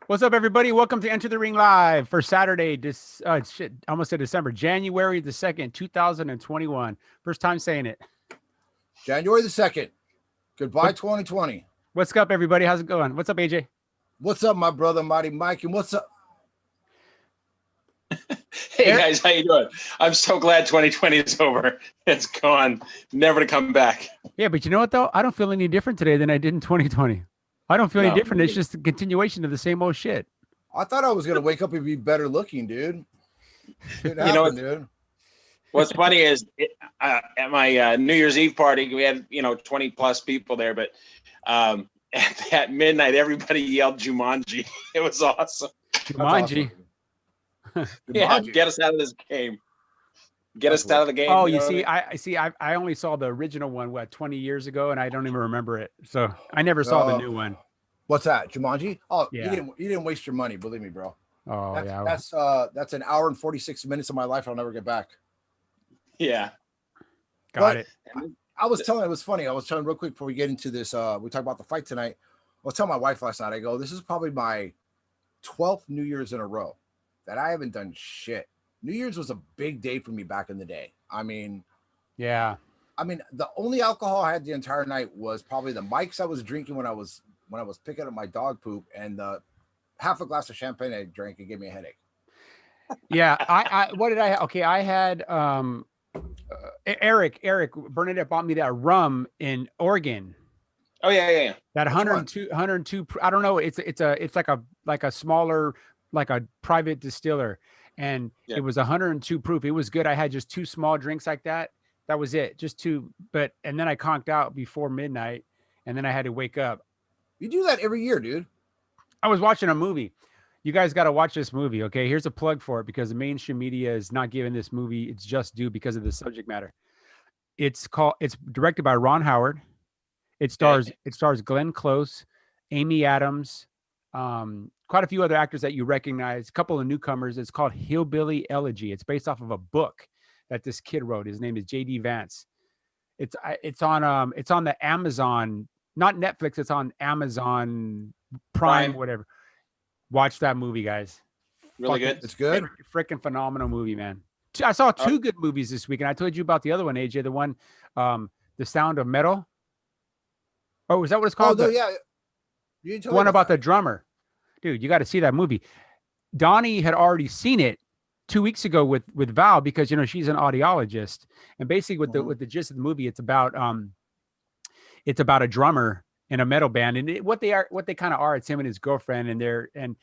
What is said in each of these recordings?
What's up, everybody? Welcome to Enter the Ring Live for Saturday. Almost said December, January the 2nd, 2021. First time saying it. January the 2nd. Goodbye, 2020. What's up, everybody? How's it going? What's up, AJ? What's up, my brother, Mighty Mike? And what's up? Hey, guys, how you doing? I'm so glad 2020 is over. It's gone, never to come back. Yeah, but you know what, though? I don't feel any different today than I did in 2020. I don't feel any different. It's just a continuation of the same old shit. I thought I was going to wake up and be better looking, dude. Dude. What's funny is at my New Year's Eve party, we had, 20 plus people there, but at midnight, everybody yelled Jumanji. It was awesome. Jumanji. Yeah, get us out of this game. Get us out of the game. Oh, you see, I only saw the original one, 20 years ago, and I don't even remember it. So I never saw the new one. What's that? Jumanji? Oh, yeah. You didn't waste your money, believe me, bro. Oh, That's an hour and 46 minutes of my life I'll never get back. Yeah. Got it. I was telling, it was funny. I was telling real quick before we get into this, we talk about the fight tonight. I was telling my wife last night, I go, this is probably my 12th New Year's in a row that I haven't done shit. New Year's was a big day for me back in the day. Yeah. The only alcohol I had the entire night was probably the mics I was drinking when I was picking up my dog poop, and half a glass of champagne I drank and gave me a headache. Yeah. I had Eric Bernadette bought me that rum in Oregon. Oh yeah. That 102. I don't know. It's like a smaller, like a private distiller. And It was 102 proof. It was good. I had just 2 small drinks like that. That was it. Just 2. And then I conked out before midnight, and then I had to wake up. You do that every year, dude. I was watching a movie. You guys got to watch this movie. Okay. Here's a plug for it, because the mainstream media is not giving this movie its just due because of the subject matter. It's directed by Ron Howard. It stars Glenn Close, Amy Adams, quite a few other actors that you recognize, a couple of newcomers. It's called Hillbilly Elegy. It's based off of a book that this kid wrote. His name is J.D. Vance. It's on the Amazon, not Netflix. It's on Amazon Prime, whatever. Watch that movie, guys. Really good. It's good. Freaking phenomenal movie, man. I saw 2 good movies this week, and I told you about the other one, AJ. The one, The Sound of Metal. Oh, is that what it's called? Oh, yeah. The one about the drummer. Dude, you got to see that movie. Donnie had already seen it 2 weeks ago with Val, because she's an audiologist, and basically with the gist of the movie, it's about a drummer in a metal band, and what they kind of are. It's him and his girlfriend, and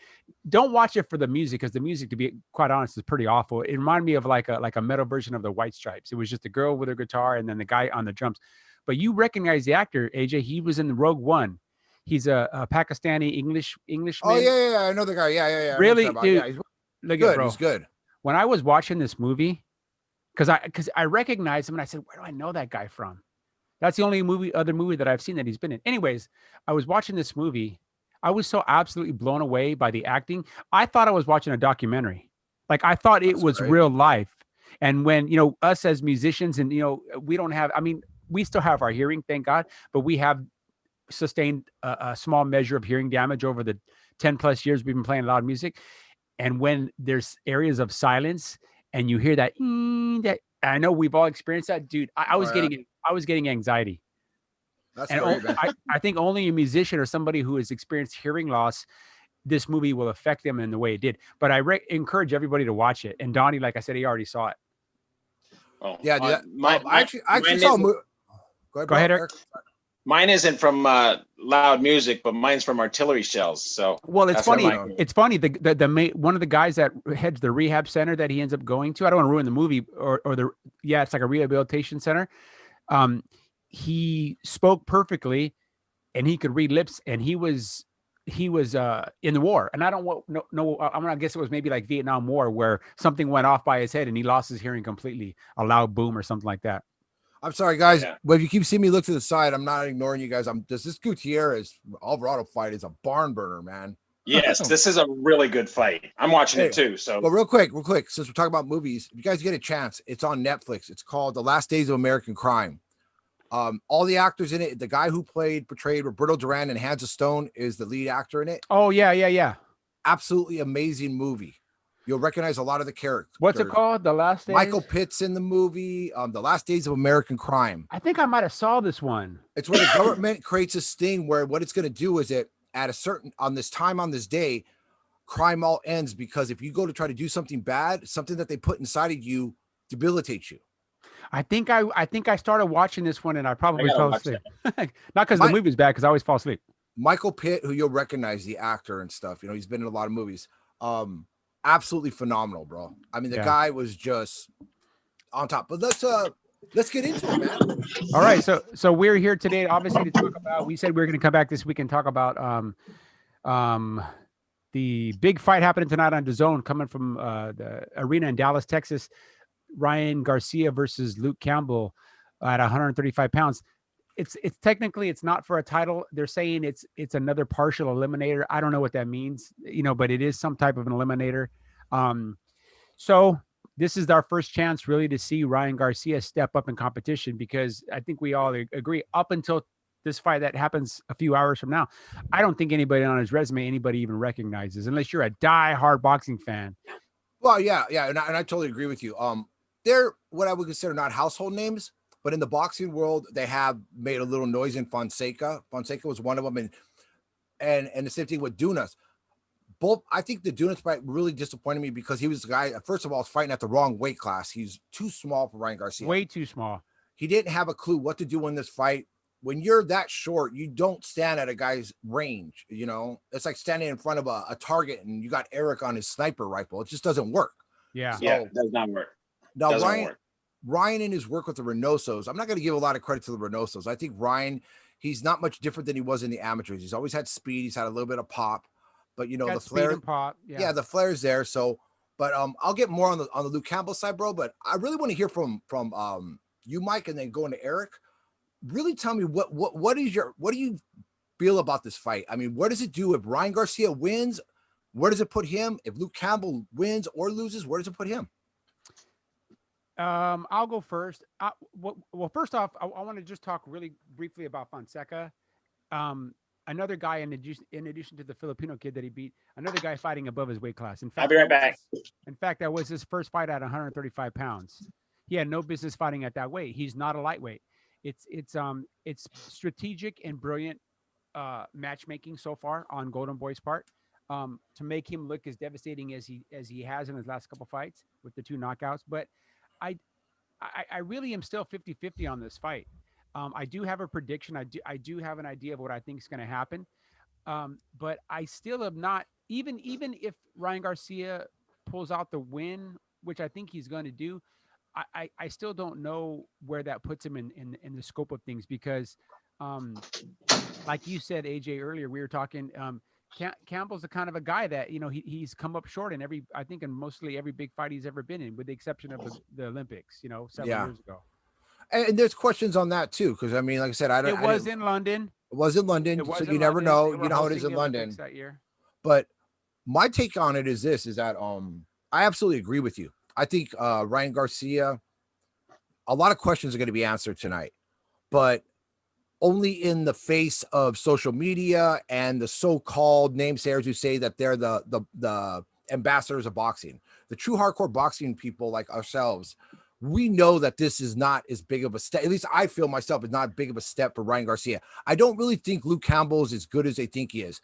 don't watch it for the music, because the music, to be quite honest, is pretty awful. It reminded me of like a metal version of the White Stripes. It was just a girl with her guitar and then the guy on the drums. But you recognize the actor, AJ. He was in the Rogue One. He's a Pakistani Englishman. Oh yeah, I know the guy. Yeah. Really, dude. Yeah, look good. At bro. He's good. When I was watching this movie, because I recognized him, and I said, where do I know that guy from? That's the only other movie that I've seen that he's been in. Anyways, I was watching this movie. I was so absolutely blown away by the acting. I thought I was watching a documentary. Like, I thought it was real life. And when, us as musicians, and, we don't have, we still have our hearing, thank God, but we have sustained a small measure of hearing damage over the 10 plus years we've been playing a lot of music. And when there's areas of silence and you hear that, that, I know we've all experienced that, dude. I was getting anxiety. That's and I think only a musician or somebody who has experienced hearing loss, this movie will affect them in the way it did. But I encourage everybody to watch it. And Donnie, like I said, he already saw it. Oh, yeah, I actually saw a movie. Go ahead, Eric. Mine isn't from Loud Music, but mine's from Artillery Shells. So, well, it's funny. It's funny. The one of the guys that heads the rehab center that he ends up going to. I don't want to ruin the movie, it's like a rehabilitation center. He spoke perfectly, and he could read lips, and he was in the war. And I don't know. I'm gonna guess it was maybe like Vietnam War, where something went off by his head and he lost his hearing completely. A loud boom or something like that. I'm sorry, guys. Yeah. But if you keep seeing me look to the side, I'm not ignoring you guys. This Gutierrez Alvarado fight is a barn burner, man. Yes, this is a really good fight. I'm watching it too. So, but real quick, since we're talking about movies, if you guys get a chance, it's on Netflix. It's called The Last Days of American Crime. All the actors in it, the guy who portrayed Roberto Duran in Hands of Stone is the lead actor in it. Oh, yeah. Absolutely amazing movie. You'll recognize a lot of the characters. What's it called? The Last Days? Michael Pitt's in the movie, The Last Days of American Crime. I think I might have saw this one. It's where the government creates this thing where what it's going to do is it at a certain on this time on this day, crime all ends because if you go to try to do something bad, something that they put inside of you debilitates you. I think I started watching this one and I probably gotta fell watch asleep. Not because the movie's bad, because I always fall asleep. Michael Pitt, who you'll recognize, the actor and stuff, you know, he's been in a lot of movies. Absolutely phenomenal, bro. I mean, the guy was just on top. But let's get into it, man. All right, so we're here today, obviously, to talk about. We said we were going to come back this week and talk about the big fight happening tonight on DAZN, coming from the arena in Dallas, Texas. Ryan Garcia versus Luke Campbell at 135 pounds. It's technically it's not for a title. They're saying it's another partial eliminator. I don't know what that means, you know, but it is some type of an eliminator. So this is our first chance really to see Ryan Garcia step up in competition, because I think we all agree up until this fight that happens a few hours from now, I don't think anybody on his resume, anybody even recognizes, unless you're a die-hard boxing fan. Well, yeah, and I totally agree with you. They're what I would consider not household names, but in the boxing world, they have made a little noise in Fonseca. Fonseca was one of them, and the same thing with Dunas. Both, I think the Dunas fight really disappointed me because he was the guy, first of all, fighting at the wrong weight class. He's too small for Ryan Garcia. Way too small. He didn't have a clue what to do in this fight. When you're that short, you don't stand at a guy's range. You know, it's like standing in front of a target and you got Eric on his sniper rifle. It just doesn't work. Yeah, it does not work. Now, Ryan in his work with the Reynosos, I'm not going to give a lot of credit to the Reynosos. I think Ryan, he's not much different than he was in the amateurs. He's always had speed. He's had a little bit of pop, but you know, the flair, pop. Yeah, the flair's there. So, but I'll get more on the Luke Campbell side, bro. But I really want to hear from you, Mike, and then going to Eric. Really tell me what do you feel about this fight? I mean, what does it do if Ryan Garcia wins? Where does it put him? If Luke Campbell wins or loses, where does it put him? I'll go first. Well, first off, I want to just talk really briefly about Fonseca. Another guy in addition to the Filipino kid that he beat, another guy fighting above his weight class. In fact, I'll be right back. In fact, that was his first fight at 135 pounds. He had no business fighting at that weight. He's not a lightweight. It's strategic and brilliant matchmaking so far on Golden Boy's part to make him look as devastating as he has in his last couple fights with the 2 knockouts. But I really am still 50-50 on this fight. I do have a prediction. I do have an idea of what I think is going to happen. But I still am not, even if Ryan Garcia pulls out the win, which I think he's going to do, I still don't know where that puts him in the scope of things, because like you said, AJ, earlier, we were talking, Campbell's the kind of a guy that, you know, he's come up short in mostly every big fight he's ever been in, with the exception of the Olympics, you know, 7 years ago. And there's questions on that too, because I mean, like I said, It was in London, so you never know. You know how it is in London. That year. But my take on it is this: is that I absolutely agree with you. I think Ryan Garcia, a lot of questions are going to be answered tonight, but only in the face of social media and the so-called namesayers who say that they're the ambassadors of boxing. The true hardcore boxing people like ourselves, we know that this is not as big of a step. At least I feel myself is not big of a step for Ryan Garcia. I don't really think Luke Campbell is as good as they think he is.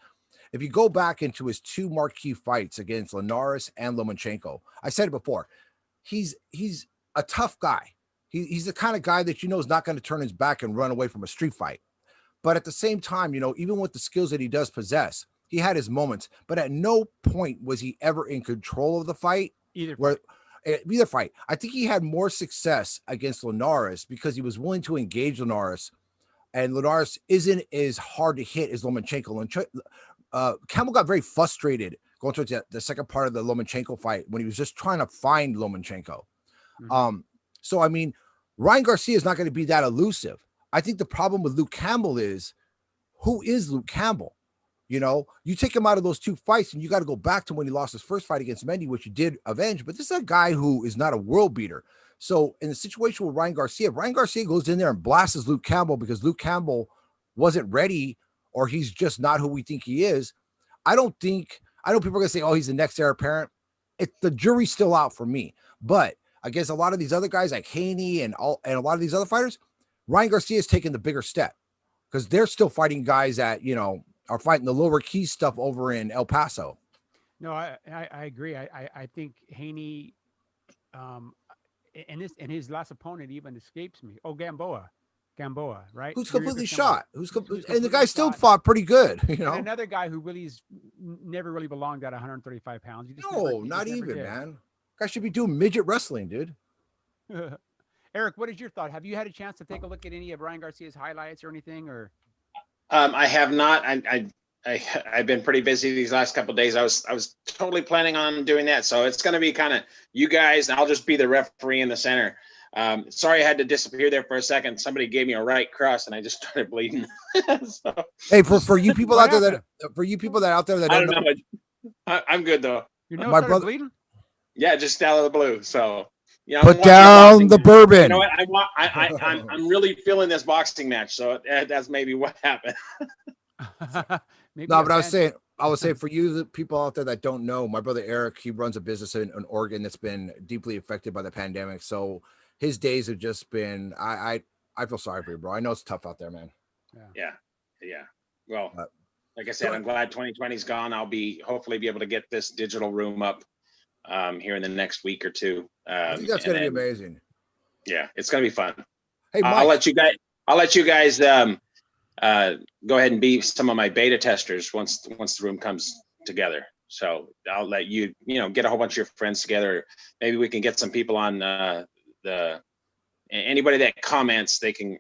If you go back into his 2 marquee fights against Linares and Lomachenko, I said it before, he's a tough guy. He's the kind of guy that you know is not going to turn his back and run away from a street fight. But at the same time, you know, even with the skills that he does possess, he had his moments. But at no point was he ever in control of the fight. Either fight. I think he had more success against Linares because he was willing to engage Linares. And Linares isn't as hard to hit as Lomachenko. Campbell got very frustrated going towards the second part of the Lomachenko fight when he was just trying to find Lomachenko. Mm-hmm. So, I mean, Ryan Garcia is not going to be that elusive. I think the problem with Luke Campbell is, who is Luke Campbell? You know, you take him out of those 2 fights and you got to go back to when he lost his first fight against Mendy, which you did avenge. But this is a guy who is not a world beater. So in the situation with Ryan Garcia goes in there and blasts Luke Campbell because Luke Campbell wasn't ready, or he's just not who we think he is. I don't think I know people are gonna say, "Oh, he's the next heir apparent." The jury's still out for me, but against a lot of these other guys like Haney and a lot of these other fighters, Ryan Garcia is taking the bigger step because they're still fighting guys that are fighting the lower key stuff over in El Paso. No, I agree. I think Haney, um, and his last opponent even escapes me. Oh, Gamboa, right? Who's Yuri completely Gamboa, shot? who's And the completely guy still shot. fought pretty good, And another guy who really never really belonged at 135 pounds. He just No, he not just never even, did. man. Guy should be doing midget wrestling, dude. Eric, what is your thought? Have you had a chance to take a look at any of Ryan Garcia's highlights or anything? Or I have not. I've been pretty busy these last couple of days. I was totally planning on doing that. So it's going to be kind of you guys, and I'll just be the referee in the center. Sorry, I had to disappear there for a second. Somebody gave me a right cross, and I just started bleeding. So, hey, for you people What out there happened? that I don't don't know, know. I'm good though. your nose my started brother, bleeding? Yeah, just out of the blue. So yeah, I'm put watching a down boxing the match. bourbon. You know what? I'm really feeling this boxing match. So that's maybe what happened. Maybe No, a but I was fan. saying for you, the people out there that don't know, my brother Eric, he runs a business in Oregon that's been deeply affected by the pandemic. So his days have just been. I feel sorry for you, bro. I know it's tough out there, man. Yeah. Well, Uh, like I said, so I'm glad 2020's gone. I'll hopefully be able to get this digital room up here in the next week or two. I think that's And gonna be then, amazing. yeah, it's gonna be fun. Hey, I'll Mike. let you guys go ahead and be some of my beta testers once the room comes together. So I'll let you get a whole bunch of your friends together. Maybe we can get some people on the anybody that comments. They can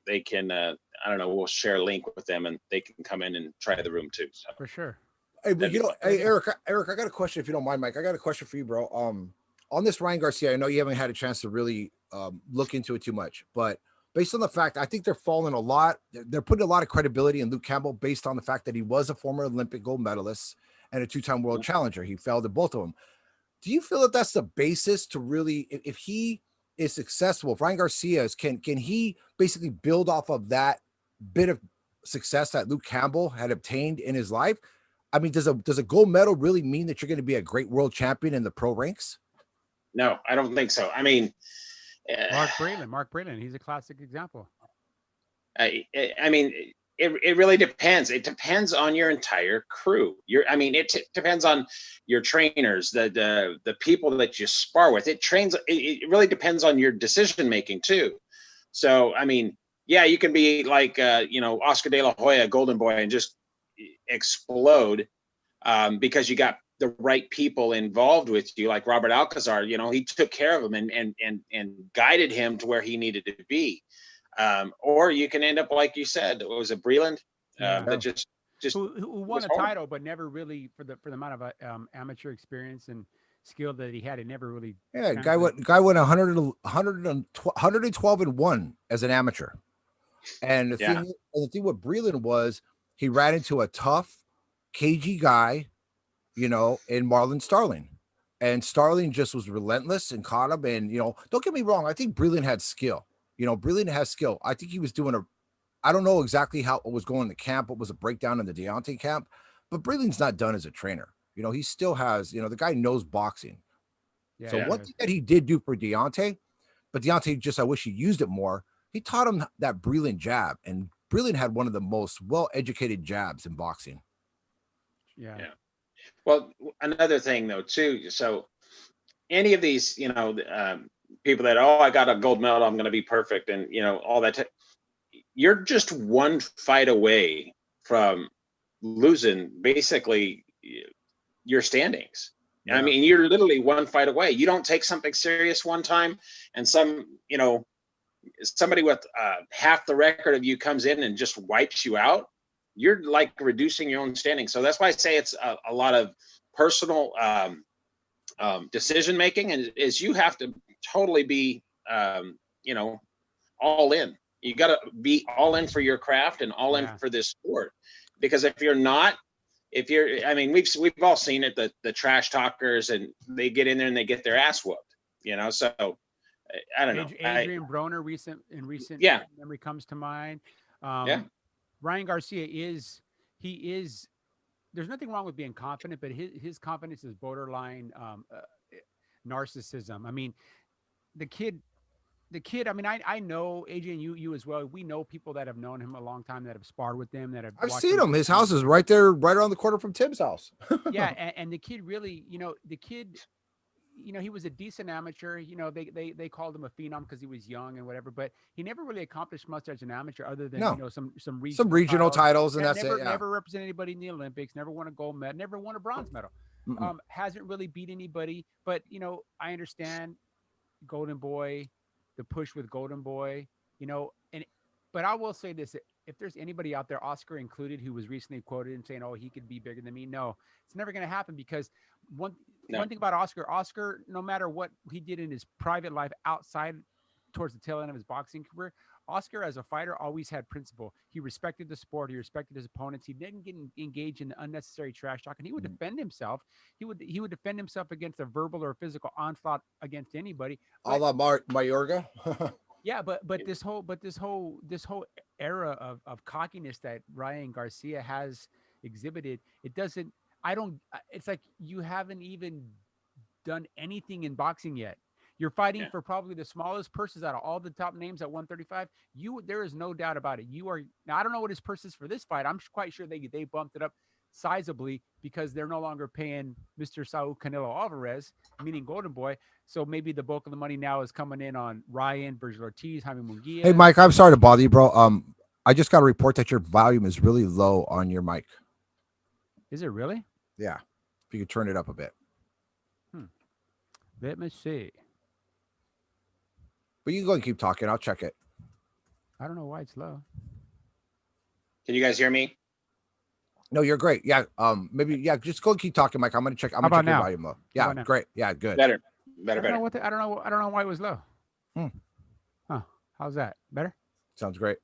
I don't know. We'll share a link with them and they can come in and try the room too. So For sure. Hey, but that'd be fun. hey, Eric, I got a question if you don't mind, Mike. I got a question for you, bro. On this Ryan Garcia, I know you haven't had a chance to really look into it too much, but based on the fact, I think they're falling a lot. They're putting a lot of credibility in Luke Campbell based on the fact that he was a former Olympic gold medalist and a two-time world challenger. He failed at both of them. Do you feel that that's the basis to really, if he is successful, if Ryan Garcia is, can he basically build off of that bit of success that Luke Campbell had obtained in his life? I mean, does a gold medal really mean that you're going to be a great world champion in the pro ranks? No, I don't think so. I mean, Mark Braylon, he's a classic example. I mean, it really depends. It depends on your entire crew. It depends on your trainers, the people that you spar with. It really depends on your decision making too. So, I mean, yeah, you can be like, Oscar De La Hoya, Golden Boy, and just explode because you got the right people involved with you, like Robert Alcazar. He took care of him and guided him to where he needed to be. Or you can end up like you said, it was a Breland that just who won a title, but never really for the amount of amateur experience and skill that he had. It never really. Guy went 112-1 as an amateur. And the thing with Breland was he ran into a tough, cagey guy, in Marlon Starling. And Starling just was relentless and caught him. And, don't get me wrong. I think Breland had skill. Breland has skill. I think he was doing I don't know exactly how it was going in the camp. What was a breakdown in the Deontay camp, but Breland's not done as a trainer. He still has, the guy knows boxing. Yeah, so one thing that he did do for Deontay, but Deontay I wish he used it more. He taught him that Breland jab, and Breland had one of the most well-educated jabs in boxing. Yeah. Well, another thing though too. So any of these, people that I got a gold medal, I'm going to be perfect, and all that. You're just one fight away from losing basically your standings. Yeah. I mean, you're literally one fight away. You don't take something serious one time, and somebody with half the record of you comes in and just wipes you out. You're like reducing your own standing. So that's why I say it's a lot of personal decision making, and is you have to totally be all in. You got to be all in for your craft and all in for this sport, because if you're not, we've all seen it, the trash talkers, and they get in there and they get their ass whooped, so I don't know. Adrian Broner recent memory comes to mind. Ryan Garcia is there's nothing wrong with being confident, but his confidence is borderline narcissism. I mean, the kid I mean, I know AJ and you as well. We know people that have known him a long time, that have sparred with him, that have I've watched seen him. His house is right there, right around the corner from Tim's house. Yeah, and the kid really, he was a decent amateur. They called him a phenom because he was young and whatever, but he never really accomplished much as an amateur other than No. some Regional titles, and that's never, it. Yeah. Never represented anybody in the Olympics. Never won a gold medal. Never won a bronze medal. Hasn't really beat anybody. But I understand Golden Boy, the push with Golden Boy. But I will say this: if there's anybody out there, Oscar included, who was recently quoted and saying, "Oh, he could be bigger than me," no, it's never going to happen because one thing about Oscar, no matter what he did in his private life outside towards the tail end of his boxing career, Oscar as a fighter always had principle. He respected the sport. He respected his opponents. He didn't get engaged in unnecessary trash talk, and he would defend himself. He would defend himself against a verbal or physical onslaught against anybody. A la Mayorga. Yeah, but this whole era of cockiness that Ryan Garcia has exhibited, it's like you haven't even done anything in boxing yet. You're fighting for probably the smallest purses out of all the top names at 135. There is no doubt about it. Now I don't know what his purse is for this fight. I'm quite sure they bumped it up sizably because they're no longer paying Mr. Saul Canelo Alvarez, meaning Golden Boy. So maybe the bulk of the money now is coming in on Ryan, Virgil Ortiz, Jaime Munguia. Hey, Mike, I'm sorry to bother you, bro. I just got a report that your volume is really low on your mic. Is it really? Yeah. If you could turn it up a bit. Let me see. But you can go and keep talking. I'll check it. I don't know why it's low. Can you guys hear me? No, you're great. Yeah. Maybe. Yeah. Just go and keep talking, Mike. I'm gonna check. I'm gonna check your volume low. Yeah. Great. Yeah. Good. Better. I don't know why it was low. Huh? How's that? Better? Sounds great.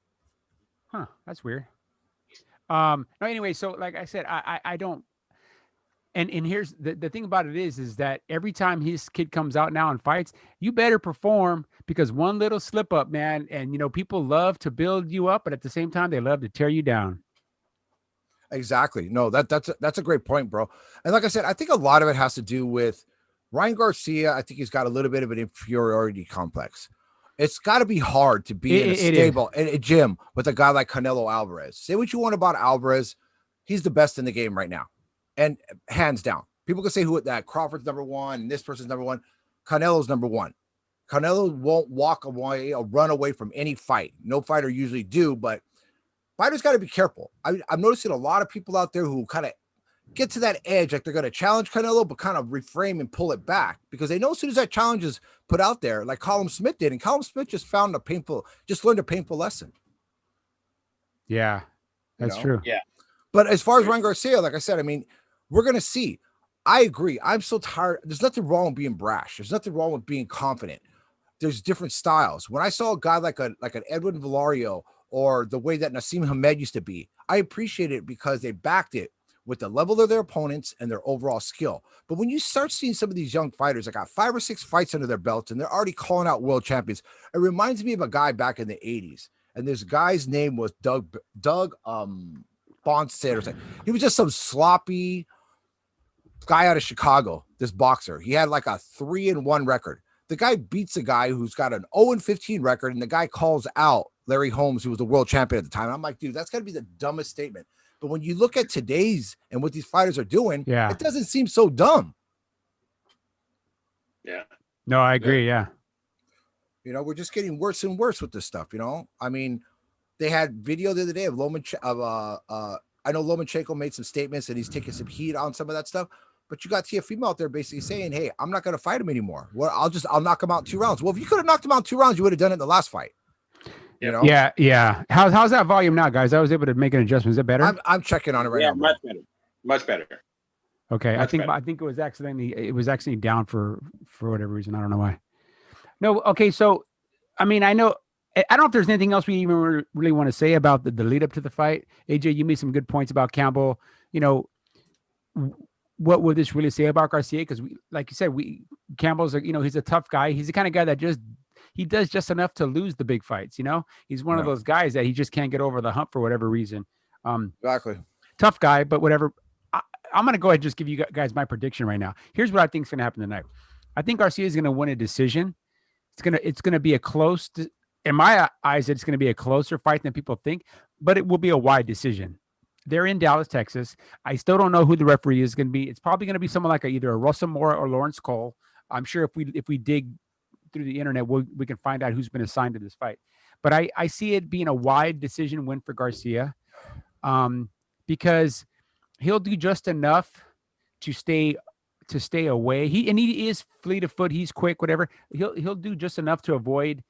Huh? That's weird. No. Anyway, so like I said, I don't. And here's the thing about it is that every time his kid comes out now and fights, you better perform because one little slip up, man, and people love to build you up, but at the same time they love to tear you down. Exactly. No, that's a great point, bro. And like I said, I think a lot of it has to do with Ryan Garcia. I think he's got a little bit of an inferiority complex. It's got to be hard to be in a stable in a gym with a guy like Canelo Alvarez. Say what you want about Alvarez, he's the best in the game right now. And hands down, people can say that Crawford's number one and this person's number one. Canelo's number one. Canelo won't walk away or run away from any fight. No fighter usually do, but fighters got to be careful. I'm noticing a lot of people out there who kind of get to that edge, like they're going to challenge Canelo, but kind of reframe and pull it back because they know as soon as that challenge is put out there, like Callum Smith did, and Callum Smith just learned a painful lesson. Yeah, that's true. Yeah. But as far as Ryan Garcia, like I said, I mean, we're going to see. I agree. I'm so tired. There's nothing wrong with being brash. There's nothing wrong with being confident. There's different styles. When I saw a guy like an Edwin Villario or the way that Nassim Hamed used to be, I appreciate it because they backed it with the level of their opponents and their overall skill. But when you start seeing some of these young fighters that got 5 or 6 fights under their belts and they're already calling out world champions, it reminds me of a guy back in the 80s. And this guy's name was Doug Bonstead or something. He was just some sloppy guy out of Chicago, this boxer. He had like a 3-1 record. The guy beats a guy who's got an 0-15 record, and the guy calls out Larry Holmes, who was the world champion at the time. I'm like, dude, that's got to be the dumbest statement. But when you look at today's and what these fighters are doing, it doesn't seem so dumb. Yeah. No, I agree. Yeah. We're just getting worse and worse with this stuff. I mean, they had video the other day of I know Lomachenko made some statements and he's taking some heat on some of that stuff. But you got Teofimo out there basically saying, hey, I'm not going to fight him anymore. Well, I'll knock him out in 2 rounds. Well, if you could have knocked him out in 2 rounds, you would have done it in the last fight. Yeah. How's that volume now, guys? I was able to make an adjustment. Is it better? I'm checking on it right now. Much better. Okay. I think it was accidentally down for whatever reason. I don't know why. No. Okay. So, I mean, I don't know if there's anything else we even really want to say about the lead up to the fight. AJ, you made some good points about Campbell. What would this really say about Garcia? Because like you said, Campbell's he's a tough guy. He's the kind of guy that he does just enough to lose the big fights. He's one of those guys that he just can't get over the hump for whatever reason. Exactly. Tough guy, but whatever. I'm gonna go ahead and just give you guys my prediction right now. Here's what I think is gonna happen tonight. I think Garcia is gonna win a decision. It's gonna be a close. In my eyes, it's gonna be a closer fight than people think, but it will be a wide decision. They're in Dallas, Texas. I still don't know who the referee is going to be. It's probably going to be someone like either a Russell Moore or Lawrence Cole. I'm sure if we dig through the internet, we can find out who's been assigned to this fight. But I see it being a wide decision win for Garcia, because he'll do just enough to stay away. He is fleet of foot. He's quick, whatever. He'll do just enough to avoid.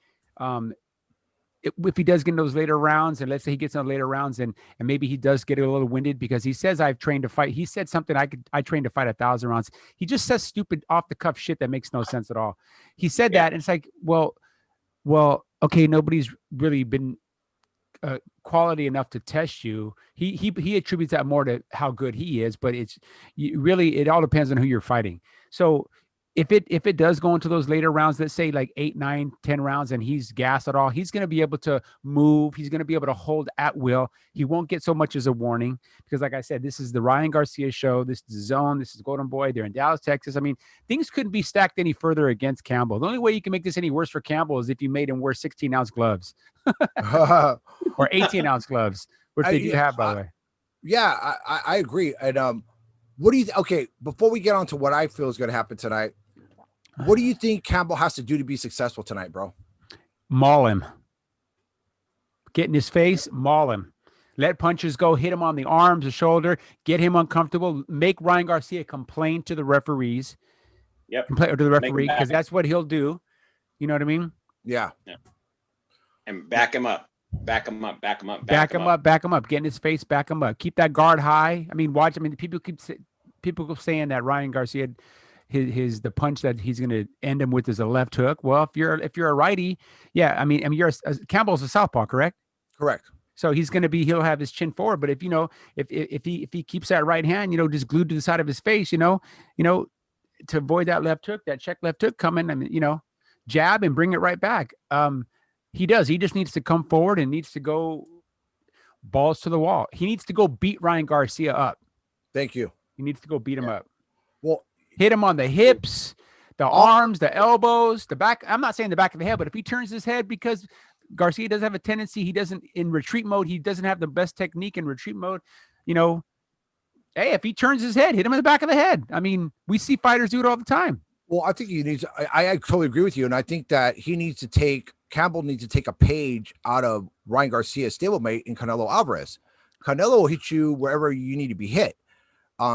If he does get in those later rounds, and let's say he gets in the later rounds, and maybe he does get a little winded because he says, I've trained to fight. He said something, I trained to fight 1,000 rounds. He just says stupid off the cuff shit that makes no sense at all. He said that, and it's like, well, okay, nobody's really been quality enough to test you. He attributes that more to how good he is, but it all depends on who you're fighting. So if it does go into those later rounds, let's say like 8, 9, 10 rounds, and he's gassed at all, he's going to be able to move. He's going to be able to hold at will. He won't get so much as a warning because, like I said, this is the Ryan Garcia show. This is Zone. This is Golden Boy. They're in Dallas, Texas. I mean, things couldn't be stacked any further against Campbell. The only way you can make this any worse for Campbell is if you made him wear 16-ounce gloves or 18-ounce gloves, which they do have, by the way. Yeah, I agree. And what do you? Okay, before we get on to what I feel is going to happen tonight. What do you think Campbell has to do to be successful tonight, bro? Maul him. Get in his face, maul him. Let punches go, hit him on the arms, the shoulder, get him uncomfortable, make Ryan Garcia complain to the referees. Yep. Complain to the referee, because that's what he'll do. You know what I mean? Yeah. And back him up. Back him up. Back him up. Back him up. Back him up. Get in his face, back him up. Keep that guard high. I mean, watch. I mean, people keep saying that Ryan Garcia, the punch that he's going to end him with is a left hook. Well, if you're a righty, yeah, I mean Campbell's a southpaw, correct? Correct. So he'll have his chin forward, but if he keeps that right hand, just glued to the side of his face, to avoid that left hook, that check left hook coming, I mean, jab and bring it right back. He does. He just needs to come forward and needs to go balls to the wall. He needs to go beat Ryan Garcia up. Thank you. He needs to go beat him up. Well, hit him on the hips, the arms, the elbows, the back. I'm not saying the back of the head, but if he turns his head because Garcia doesn't have a tendency, he doesn't in retreat mode, he doesn't have the best technique in retreat mode, hey, if he turns his head, hit him in the back of the head. I mean, we see fighters do it all the time. Well, I think I totally agree with you. And I think that Campbell needs to take a page out of Ryan Garcia's stablemate in Canelo Alvarez. Canelo will hit you wherever you need to be hit.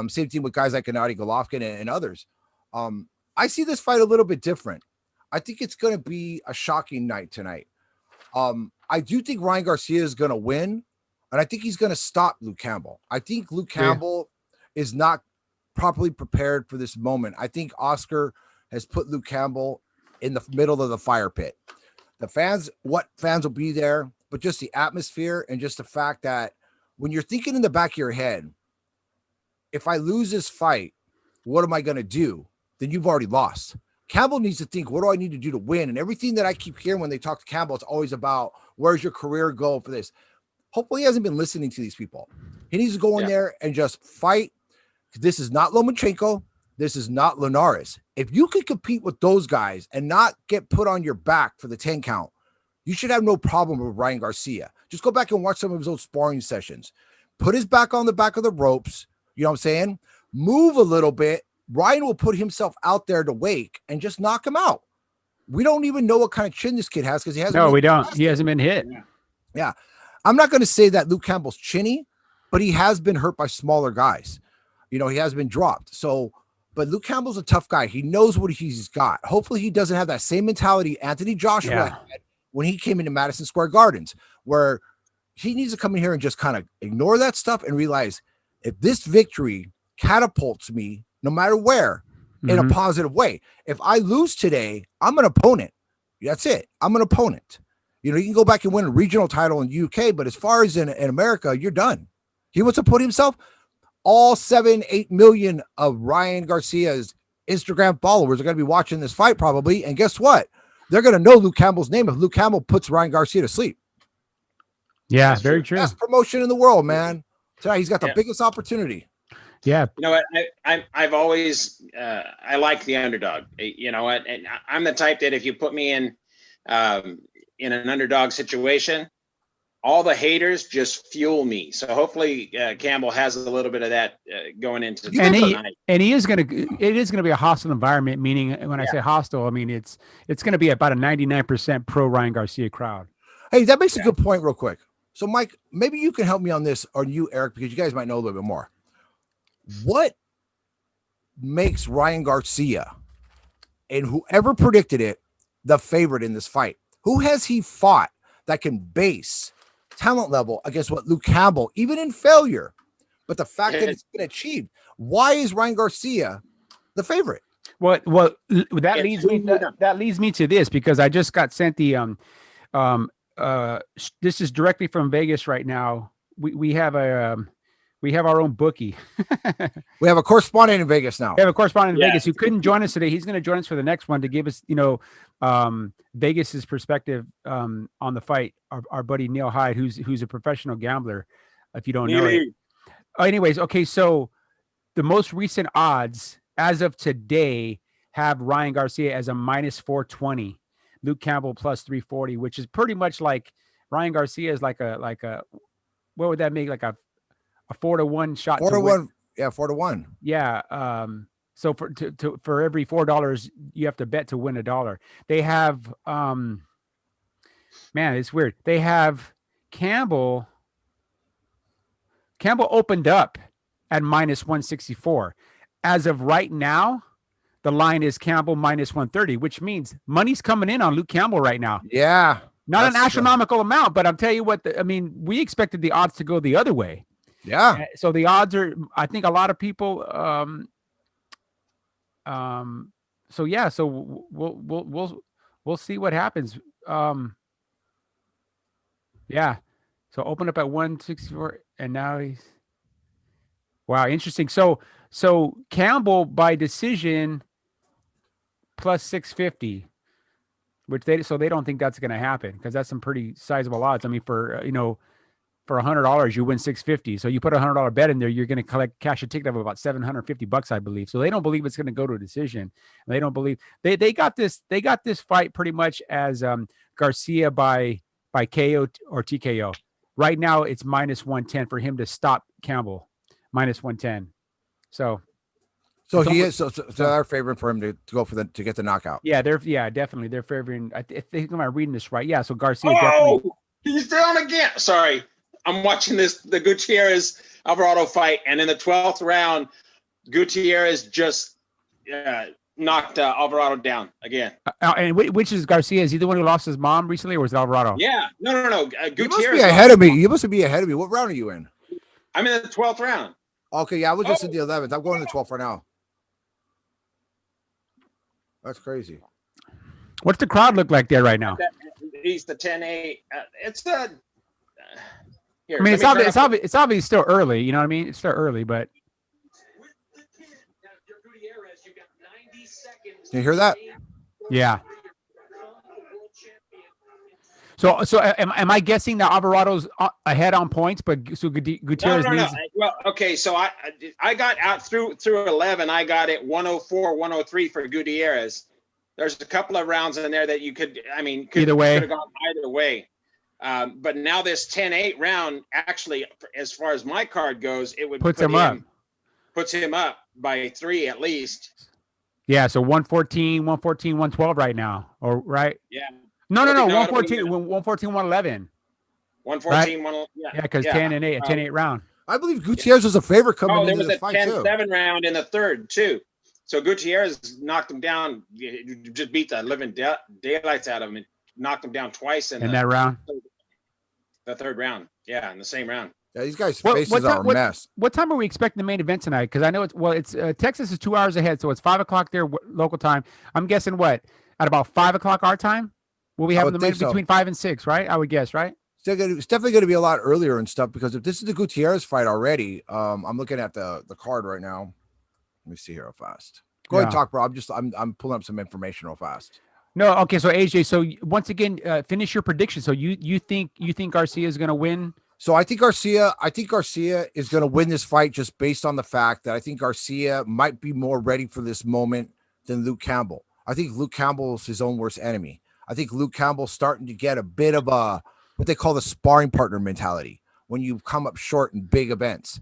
Same thing with guys like Gennady Golovkin and others. I see this fight a little bit different. I think it's going to be a shocking night tonight. I do think Ryan Garcia is going to win, and I think he's going to stop Luke Campbell. I think Luke Campbell is not properly prepared for this moment. I think Oscar has put Luke Campbell in the middle of the fire pit. Fans will be there, but just the atmosphere and just the fact that when you're thinking in the back of your head, if I lose this fight, what am I going to do? Then you've already lost. Campbell needs to think, what do I need to do to win? And everything that I keep hearing when they talk to Campbell, it's always about where's your career goal for this. Hopefully he hasn't been listening to these people. He needs to go in there and just fight. This is not Lomachenko. This is not Linares. If you could compete with those guys and not get put on your back for the 10 count, you should have no problem with Ryan Garcia. Just go back and watch some of his old sparring sessions. Put his back on the back of the ropes. You know what I'm saying? Move a little bit. Ryan will put himself out there to wake and just knock him out. We don't even know what kind of chin this kid has because he hasn't. No, we don't. He hasn't been hit. Yeah. I'm not going to say that Luke Campbell's chinny, but he has been hurt by smaller guys. He has been dropped. So, but Luke Campbell's a tough guy. He knows what he's got. Hopefully he doesn't have that same mentality Anthony Joshua had when he came into Madison Square Gardens, where he needs to come in here and just kind of ignore that stuff and realize if this victory catapults me, no matter where, in a positive way. If I lose today, I'm an opponent. That's it. I'm an opponent. You can go back and win a regional title in the UK, but as far as in America, you're done. He wants to put himself, all 7-8 million of Ryan Garcia's Instagram followers are going to be watching this fight probably. And guess what? They're going to know Luke Campbell's name if Luke Campbell puts Ryan Garcia to sleep. Yeah, that's very true. Best promotion in the world, man. Tonight he's got the biggest opportunity. Yeah. You know what? I've always I like the underdog. You know what? And I'm the type that if you put me in an underdog situation, all the haters just fuel me. So hopefully Campbell has a little bit of that going into tonight. And he is going to, it is going to be a hostile environment. Meaning, when I say hostile, I mean it's going to be about a 99% pro Ryan Garcia crowd. Hey, that makes a good point. Real quick. So, Mike, maybe you can help me on this, or you, Eric, because you guys might know a little bit more. What makes Ryan Garcia and whoever predicted it the favorite in this fight? Who has he fought that can base talent level against what Luke Campbell, even in failure, but the fact that it's been achieved? Why is Ryan Garcia the favorite? Well, that leads me to this, because I just got sent the this is directly from Vegas right now. We have our own bookie. We have a correspondent in Vegas now. We have a correspondent in Vegas who couldn't join us today. He's going to join us for the next one to give us, Vegas's perspective on the fight. Our buddy Neil Hyde, who's a professional gambler, if you don't know it. Anyways, okay, so the most recent odds as of today have Ryan Garcia as a minus 420, Luke Campbell plus 340, which is pretty much like Ryan Garcia is like a what would that make, like a 4-1 shot? 4-1. Yeah, 4-1. Yeah. So for every $4 you have to bet to win $1. They have man, it's weird. They have Campbell opened up at minus 164. As of right now, the line is Campbell minus 130, which means money's coming in on Luke Campbell right now. Yeah. Not an astronomical amount, but I'm telling you what, we expected the odds to go the other way. Yeah. So the odds are, I think a lot of people, so yeah, so we'll see what happens. Yeah. So open up at 164 and now he's, wow, interesting. So Campbell by decision plus 650, which they don't think that's going to happen, because that's some pretty sizable odds. I mean, for $100 you win 650. So you put $100 bet in there, you're going to cash a ticket of about $750, I believe. So they don't believe it's going to go to a decision. They don't believe they got this fight pretty much as Garcia by KO or TKO. Right now it's minus 110 for him to stop Campbell, minus 110. So he is so our favorite for him to go for to get the knockout. Yeah, definitely they're favoring. I think I'm reading this right. Yeah, so Garcia definitely. He's down again. Sorry, I'm watching the Gutierrez Alvarado fight, and in the 12th round, Gutierrez just knocked Alvarado down again. And which is Garcia? Is he the one who lost his mom recently, or was it Alvarado? Yeah, no. Gutierrez. You must be ahead of me. You must be ahead of me. What round are you in? I'm in the 12th round. Okay, yeah, I was just in the 11th. I'm going to the 12th right now. That's crazy. What's the crowd look like there right now? He's the 10-8. It's the. Here, I mean, it's obviously still early. You know what I mean? It's still early, but. Can you hear that? Yeah. So am I guessing that Alvarado's ahead on points, but so Gutierrez needs... No. Well, okay, so I got out through 11. I got it 104, 103 for Gutierrez. There's a couple of rounds in there that you could either way. Could have gone either way. But now this 10-8 round, actually, as far as my card goes, it would puts him up by 3 at least. Yeah, so 114, 112 right now, or right? Yeah. No, 114, 111. 114, right? Yeah, because 10 and 8, a 10-8 round. I believe Gutierrez was a favorite coming into this fight, too. There was a 10-7 round in the third, too. So Gutierrez knocked him down, just beat the living daylights out of him and knocked him down twice in that round. The third round. Yeah, in the same round. Yeah, these guys' faces are a mess. What time are we expecting the main event tonight? Because I know it's Texas is 2 hours ahead, so it's 5 o'clock there local time. I'm guessing at about 5 o'clock our time? Will we have the main between 5 and 6, right? I would guess, right? It's definitely going to be a lot earlier and stuff, because if this is the Gutierrez fight already, I'm looking at the card right now. Let me see here real fast. Go ahead and talk, bro. I'm pulling up some information real fast. No, okay. So AJ, so once again, finish your prediction. So you think Garcia is going to win So I think Garcia is going to win this fight just based on the fact that I think Garcia might be more ready for this moment than Luke Campbell. I think Luke Campbell is his own worst enemy. I think Luke Campbell's starting to get a bit of a what they call the sparring partner mentality when you come up short in big events.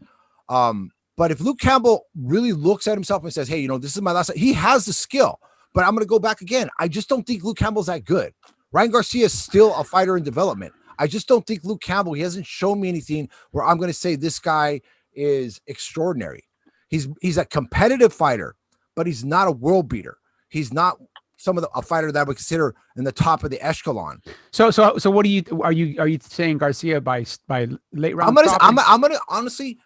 But if Luke Campbell really looks at himself and says, hey, this is my last, he has the skill, but I'm going to go back again. I just don't think Luke Campbell's that good. Ryan Garcia is still a fighter in development. I just don't think Luke Campbell, he hasn't shown me anything where I'm going to say this guy is extraordinary. He's a competitive fighter, but he's not a world beater. He's not a fighter that I would consider in the top of the echelon. So what are you saying Garcia by late round? I'm gonna honestly,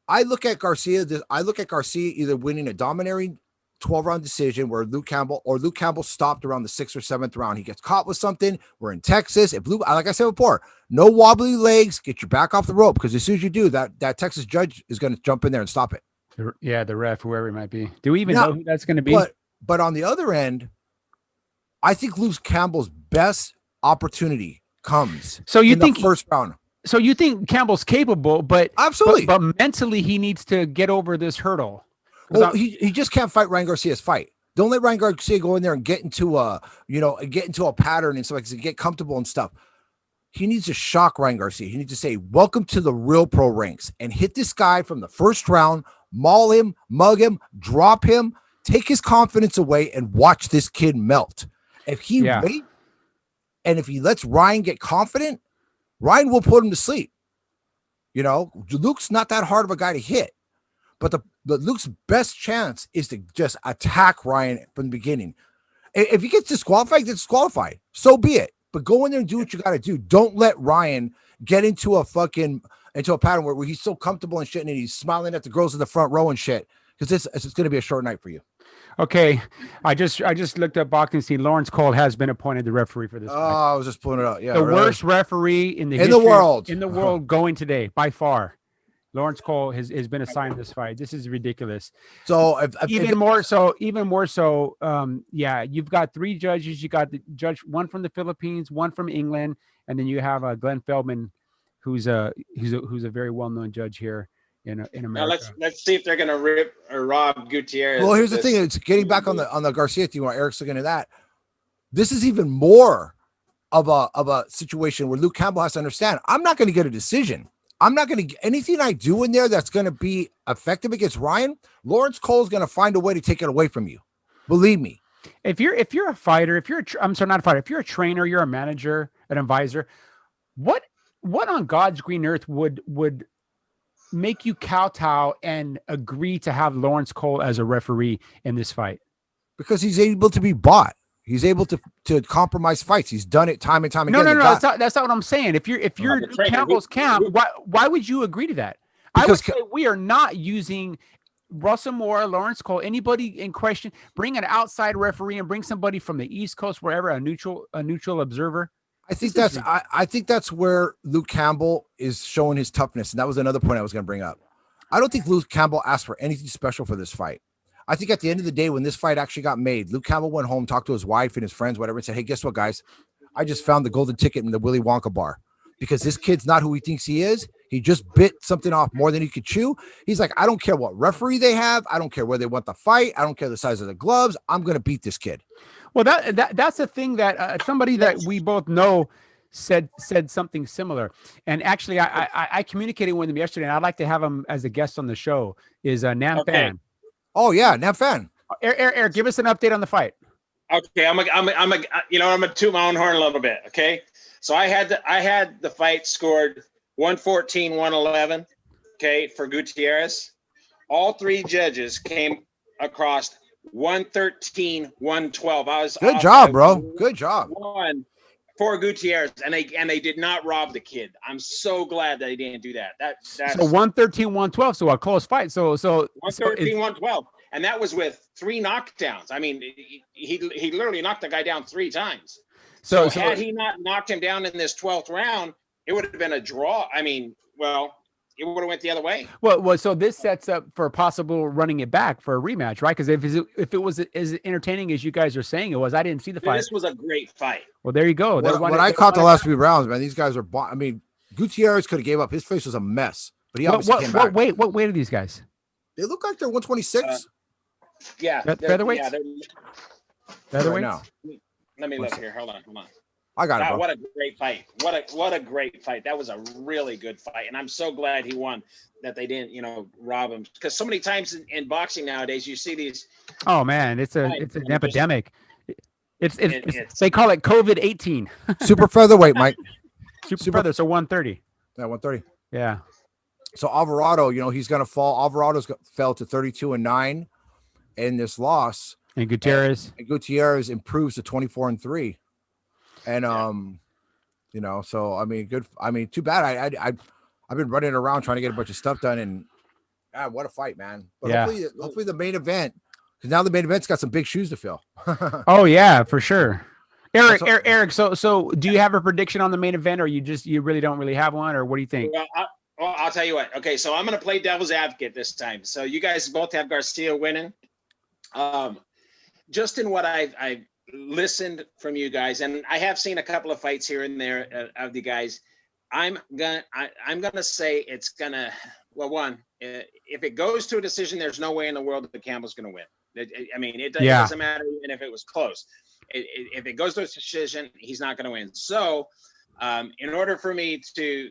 I look at Garcia either winning a dominating 12-round decision where Luke Campbell stopped around the 6th or 7th round. He gets caught with something. We're in Texas. Like I said before, no wobbly legs, get your back off the rope, because as soon as you do that, Texas judge is going to jump in there and stop it. Yeah, the ref, whoever it might be. Do we even know who that's going to be? But on the other end, I think Luke Campbell's best opportunity comes in the first round. So you think Campbell's capable, but absolutely, but mentally he needs to get over this hurdle. Well, he just can't fight Ryan Garcia's fight. Don't let Ryan Garcia go in there and get into a pattern and stuff like that, get comfortable and stuff. He needs to shock Ryan Garcia. He needs to say, welcome to the real pro ranks, and hit this guy from the first round, maul him, mug him, drop him, take his confidence away, and watch this kid melt. If he waits, and if he lets Ryan get confident, Ryan will put him to sleep. Luke's not that hard of a guy to hit. But Luke's best chance is to just attack Ryan from the beginning. If he gets disqualified, so be it. But go in there and do what you got to do. Don't let Ryan get into a pattern where he's so comfortable and shit, and he's smiling at the girls in the front row and shit. Because it's going to be a short night for you. Okay, I just looked up boxing scene. Lawrence Cole has been appointed the referee for this fight. I was just pulling it out. Yeah, the worst referee in the world going today by far. Lawrence Cole has been assigned this fight. This is ridiculous. So even more so, you've got 3 judges. You got the judge, one from the Philippines, one from England, and then you have Glenn Feldman, who's a very well-known judge here in America. Now let's see if they're gonna rip or rob Gutierrez. Well, here's the thing: it's getting back on the Garcia thing while Eric's looking at that. This is even more of a situation where Luke Campbell has to understand, I'm not going to get a decision. I'm not going to anything I do in there that's going to be effective against Ryan. Lawrence Cole is going to find a way to take it away from you. Believe me. If you're a fighter, if you're a trainer, you're a manager, an advisor, what on God's green earth would make you kowtow and agree to have Lawrence Cole as a referee in this fight? Because he's able to be bought. He's able to compromise fights. He's done it time and time again. No. That's not what I'm saying. If you're Campbell's camp, why would you agree to that? Because I would say we are not using Russell Moore, Lawrence Cole, anybody in question. Bring an outside referee and bring somebody from the East Coast, wherever, a neutral observer. I think that's where Luke Campbell is showing his toughness, and that was another point I was going to bring up. I don't think Luke Campbell asked for anything special for this fight. I think at the end of the day, when this fight actually got made, Luke Campbell went home, talked to his wife and his friends, whatever, and said, hey, guess what, guys? I just found the golden ticket in the Willy Wonka bar, because this kid's not who he thinks he is. He just bit something off more than he could chew. He's like, I don't care what referee they have. I don't care where they want the fight. I don't care the size of the gloves. I'm going to beat this kid. Well, that's the thing that somebody that we both know said something similar. And actually, I communicated with him yesterday, and I'd like to have him as a guest on the show, is Nam Fan. Oh yeah, Nam Fan. Eric, give us an update on the fight. Okay, I'm gonna toot my own horn a little bit. Okay, so I had the fight scored 114-111. Okay, for Gutierrez. All 3 judges came across 113-112. Good job, bro. Good job. One for Gutierrez, and they did not rob the kid. I'm so glad that they didn't do that. That's so 113-112. So a close fight. So 113-112, and that was with 3 knockdowns. I mean, he literally knocked the guy down 3 times. So had he not knocked him down in this 12th round, it would have been a draw. I mean, well, it would have went the other way. Well, so this sets up for possible running it back for a rematch, right? Because if it was as entertaining as you guys are saying it was, I didn't see the fight. This was a great fight. Well, there you go. When I caught the last few rounds, man, these guys are. I mean, Gutierrez could have gave up. His face was a mess, but he obviously came back. What weight are these guys? They look like they're 126. Yeah, Featherweights. Yeah, Featherweights. Right now. let me look here. Hold on. I got it, bro. What a great fight! What a great fight! That was a really good fight, and I'm so glad he won. That they didn't, rob him, because so many times in boxing nowadays you see these. Oh man, it's an epidemic. It's they call it COVID-18. Super featherweight, Mike. Super feather, so 130. Yeah, 130. Yeah. So Alvarado, he's gonna fall. Alvarado's fell to 32-9 in this loss. And Gutierrez. And Gutierrez improves to 24-3. And so I mean, good. I mean, too bad. I've been running around trying to get a bunch of stuff done, and what a fight, man. But hopefully the main event, because now the main event's got some big shoes to fill. Oh yeah, for sure. Eric. So do you have a prediction on the main event, or you really don't really have one, or what do you think? Well, I'll tell you what. Okay, so I'm going to play devil's advocate this time. So you guys both have Garcia winning. Just in what I've listened from you guys, and I have seen a couple of fights here and there of the guys. I'm gonna say it's gonna. Well, if it goes to a decision, there's no way in the world that Campbell's gonna win. It doesn't matter even if it was close. If it goes to a decision, he's not gonna win. So, in order for me to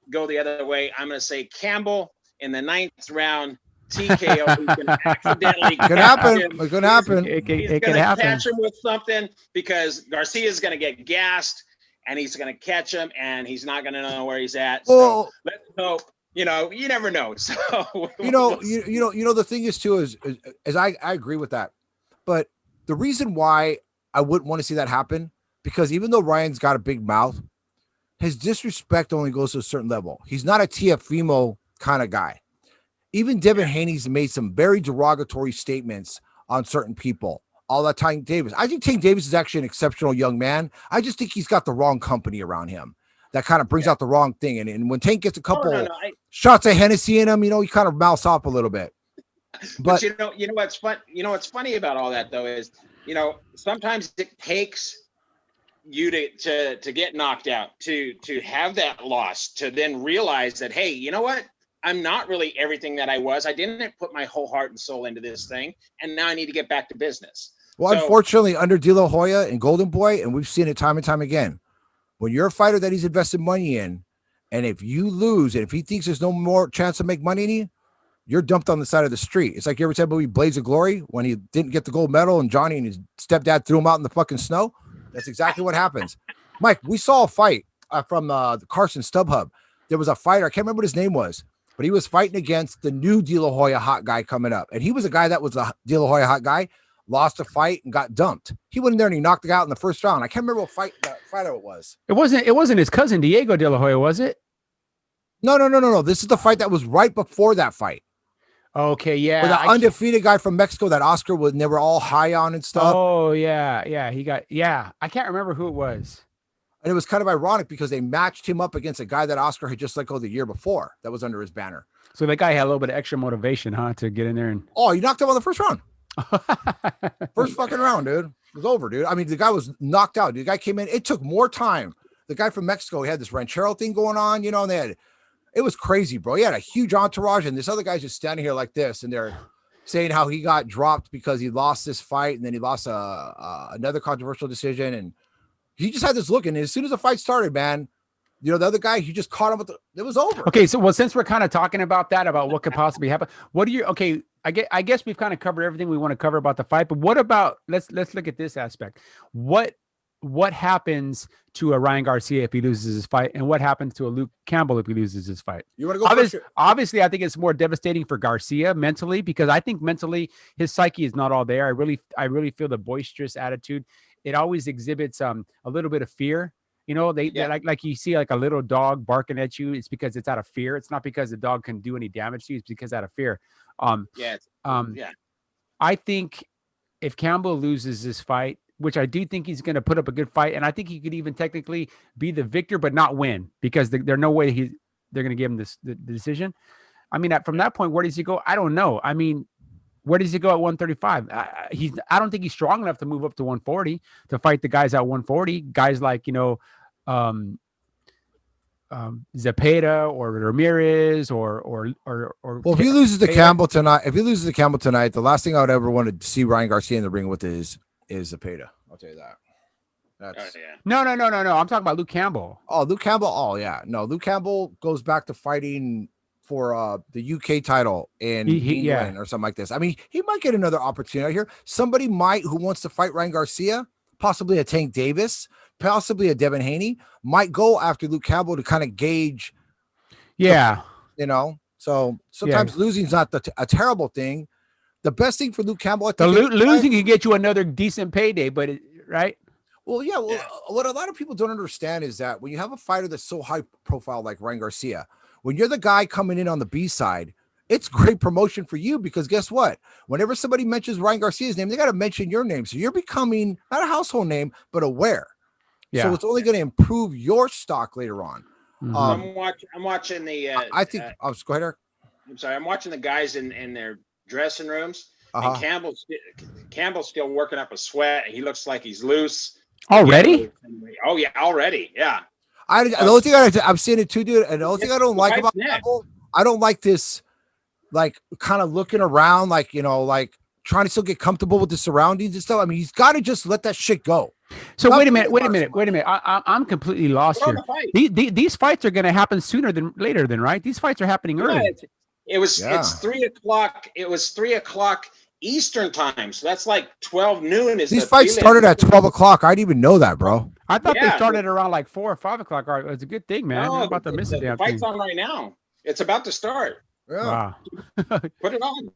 go the other way, I'm gonna say Campbell in the 9th round. TKO. He's gonna accidentally. It could happen. It could happen. It could happen. Catch him with something, because Garcia is gonna get gassed, and he's gonna catch him, and he's not gonna know where he's at. So let's hope. You never know. So the thing is too is I agree with that, but the reason why I wouldn't want to see that happen, because even though Ryan's got a big mouth, his disrespect only goes to a certain level. He's not a Tiafimo kind of guy. Even Devin Haney's made some very derogatory statements on certain people. All that Tank Davis. I think Tank Davis is actually an exceptional young man. I just think he's got the wrong company around him. That kind of brings out the wrong thing. And when Tank gets a couple shots of Hennessy in him, he kind of mouths off a little bit. But you know what's fun? What's funny about all that though is, sometimes it takes you to get knocked out, to have that loss, to then realize that, hey, you know what? I'm not really everything that I was. I didn't put my whole heart and soul into this thing, and now I need to get back to business. Well, unfortunately, under De La Hoya and Golden Boy, and we've seen it time and time again, when you're a fighter that he's invested money in, and if you lose, and if he thinks there's no more chance to make money in you, you're dumped on the side of the street. It's like you ever said movie Blades of Glory, when he didn't get the gold medal and Johnny and his stepdad threw him out in the fucking snow. That's exactly what happens. Mike, we saw a fight from the Carson StubHub. There was a fighter, I can't remember what his name was, but he was fighting against the new De La Hoya hot guy coming up. And he was a guy that was a De La Hoya hot guy, lost a fight and got dumped. He went in there and he knocked the guy out in the first round. I can't remember what fighter it was. It wasn't his cousin Diego De La Hoya, was it? No. This is the fight that was right before that fight. Okay, yeah. With the undefeated guy from Mexico that Oscar was, and they were all high on and stuff. Oh, yeah. I can't remember who it was. And it was kind of ironic because they matched him up against a guy that Oscar had just let go the year before that was under his banner. So that guy had a little bit of extra motivation, to get in there and. Oh, you knocked him on the first round. First fucking round, dude. It was over, dude. I mean, the guy was knocked out. The guy came in. It took more time. The guy from Mexico, he had this ranchero thing going on, and it was crazy, bro. He had a huge entourage, and this other guy's just standing here like this, and they're saying how he got dropped because he lost this fight, and then he lost another controversial decision, and he just had this look, and as soon as the fight started, man, the other guy, he just caught him it was over. Okay, so since we're kind of talking about what could possibly happen, I guess we've kind of covered everything we want to cover about the fight, but what about, let's look at this aspect. What happens to a Ryan Garcia if he loses his fight, and what happens to a Luke Campbell if he loses his fight? You want to go obviously, I think it's more devastating for Garcia mentally, because I think mentally his psyche is not all there. I really feel the boisterous attitude. It always exhibits a little bit of fear. They like you see like a little dog barking at you. It's because it's out of fear. It's not because the dog can do any damage to you. It's because out of fear. I think if Campbell loses this fight, which I do think he's going to put up a good fight, and I think he could even technically be the victor, but not win, because there's no way they're going to give him the decision. I mean, from that point, where does he go? I don't know. I mean, where does he go at 135? I don't think he's strong enough to move up to 140 to fight the guys at 140. Guys like Zepeda or Ramirez or Well, if he loses to Campbell tonight, the last thing I would ever want to see Ryan Garcia in the ring with is Zepeda. I'll tell you that. That's No. I'm talking about Luke Campbell. Oh, Luke Campbell. Oh, yeah. No, Luke Campbell goes back to fighting for the UK title in England or something like this. I mean, he might get another opportunity here. Somebody who wants to fight Ryan Garcia, possibly a Tank Davis, possibly a Devin Haney, might go after Luke Campbell to kind of gauge. Yeah. So sometimes losing is not a terrible thing. The best thing for Luke Campbell, I think losing can get you another decent payday, but right? Well, yeah. Well, what a lot of people don't understand is that when you have a fighter that's so high profile like Ryan Garcia, when you're the guy coming in on the B side, it's great promotion for you because guess what? Whenever somebody mentions Ryan Garcia's name, they got to mention your name. So you're becoming not a household name, but aware. Yeah. So it's only going to improve your stock later on. Mm-hmm. I'm watching the. I think. Go ahead, Eric. I'm sorry. I'm watching the guys in their dressing rooms. And Campbell's still working up a sweat. He looks like he's loose. Already? Oh yeah, already. Yeah. The only thing I'm seeing it too, dude. And the only thing I don't like about Campbell, I don't like this, like kind of looking around, like like trying to still get comfortable with the surroundings and stuff. I mean, he's got to just let that shit go. So wait a minute. I'm completely lost here. These fights are going to happen sooner than later, right? These fights are happening early. It's 3 o'clock. It was 3 o'clock Eastern time, so that's like 12 noon. These fights started at 12 o'clock. I didn't even know that, bro. I thought they started around like 4 or 5 o'clock. All right, it's a good thing, man. I'm about to miss a damn thing. The fight's on right now. It's about to start. Yeah. Wow. Put it on.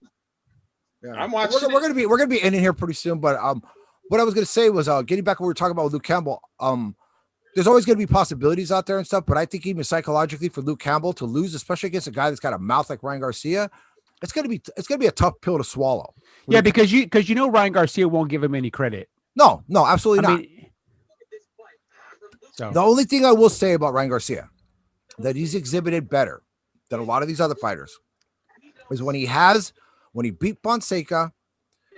Yeah. I'm watching. We're gonna be ending here pretty soon, but what I was gonna say was getting back to what we were talking about with Luke Campbell. There's always gonna be possibilities out there and stuff, but I think even psychologically for Luke Campbell to lose, especially against a guy that's got a mouth like Ryan Garcia, it's gonna be a tough pill to swallow. Yeah, because Ryan Garcia won't give him any credit. No, absolutely not. So the only thing I will say about Ryan Garcia that he's exhibited better than a lot of these other fighters is when he beat Fonseca,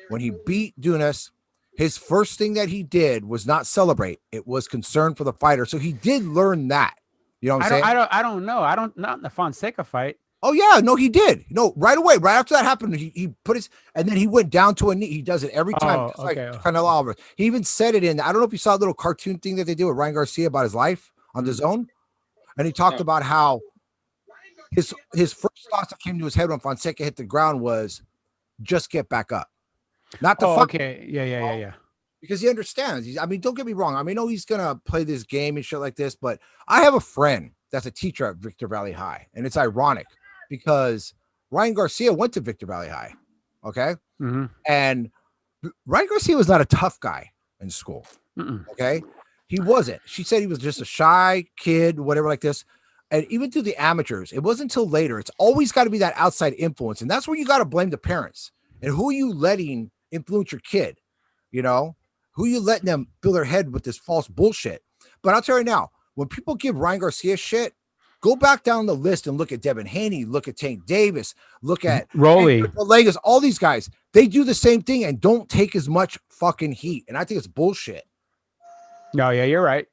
when he beat Dunas, his first thing that he did was not celebrate. It was concern for the fighter. So he did learn that. You know what I'm saying? I don't know. Not in the Fonseca fight. Oh yeah, no, he did. Right away, right after that happened, he put his, and then he went down to a knee. He does it every time, just like Canelo Alvarez. He even said it in. I don't know if you saw a little cartoon thing that they do with Ryan Garcia about his life on the Zone, and he talked about how his first thoughts that came to his head when Fonseca hit the ground was just get back up, not to fuck. Okay, yeah. Because he understands. I mean, don't get me wrong. I mean, I know he's gonna play this game and shit like this, but I have a friend that's a teacher at Victor Valley High, and it's ironic because Ryan Garcia went to Victor Valley High, okay? Mm-hmm. And Ryan Garcia was not a tough guy in school, okay? He wasn't. She said he was just a shy kid, whatever like this. And even to the amateurs, it wasn't until later. It's always got to be that outside influence, and that's where you got to blame the parents. And who are you letting influence your kid? Who are you letting them fill their head with this false bullshit? But I'll tell you right now, when people give Ryan Garcia shit, go back down the list and look at Devin Haney, look at Tank Davis, look at Rolly, Legas, all these guys. They do the same thing and don't take as much fucking heat. And I think it's bullshit. No, yeah, you're right.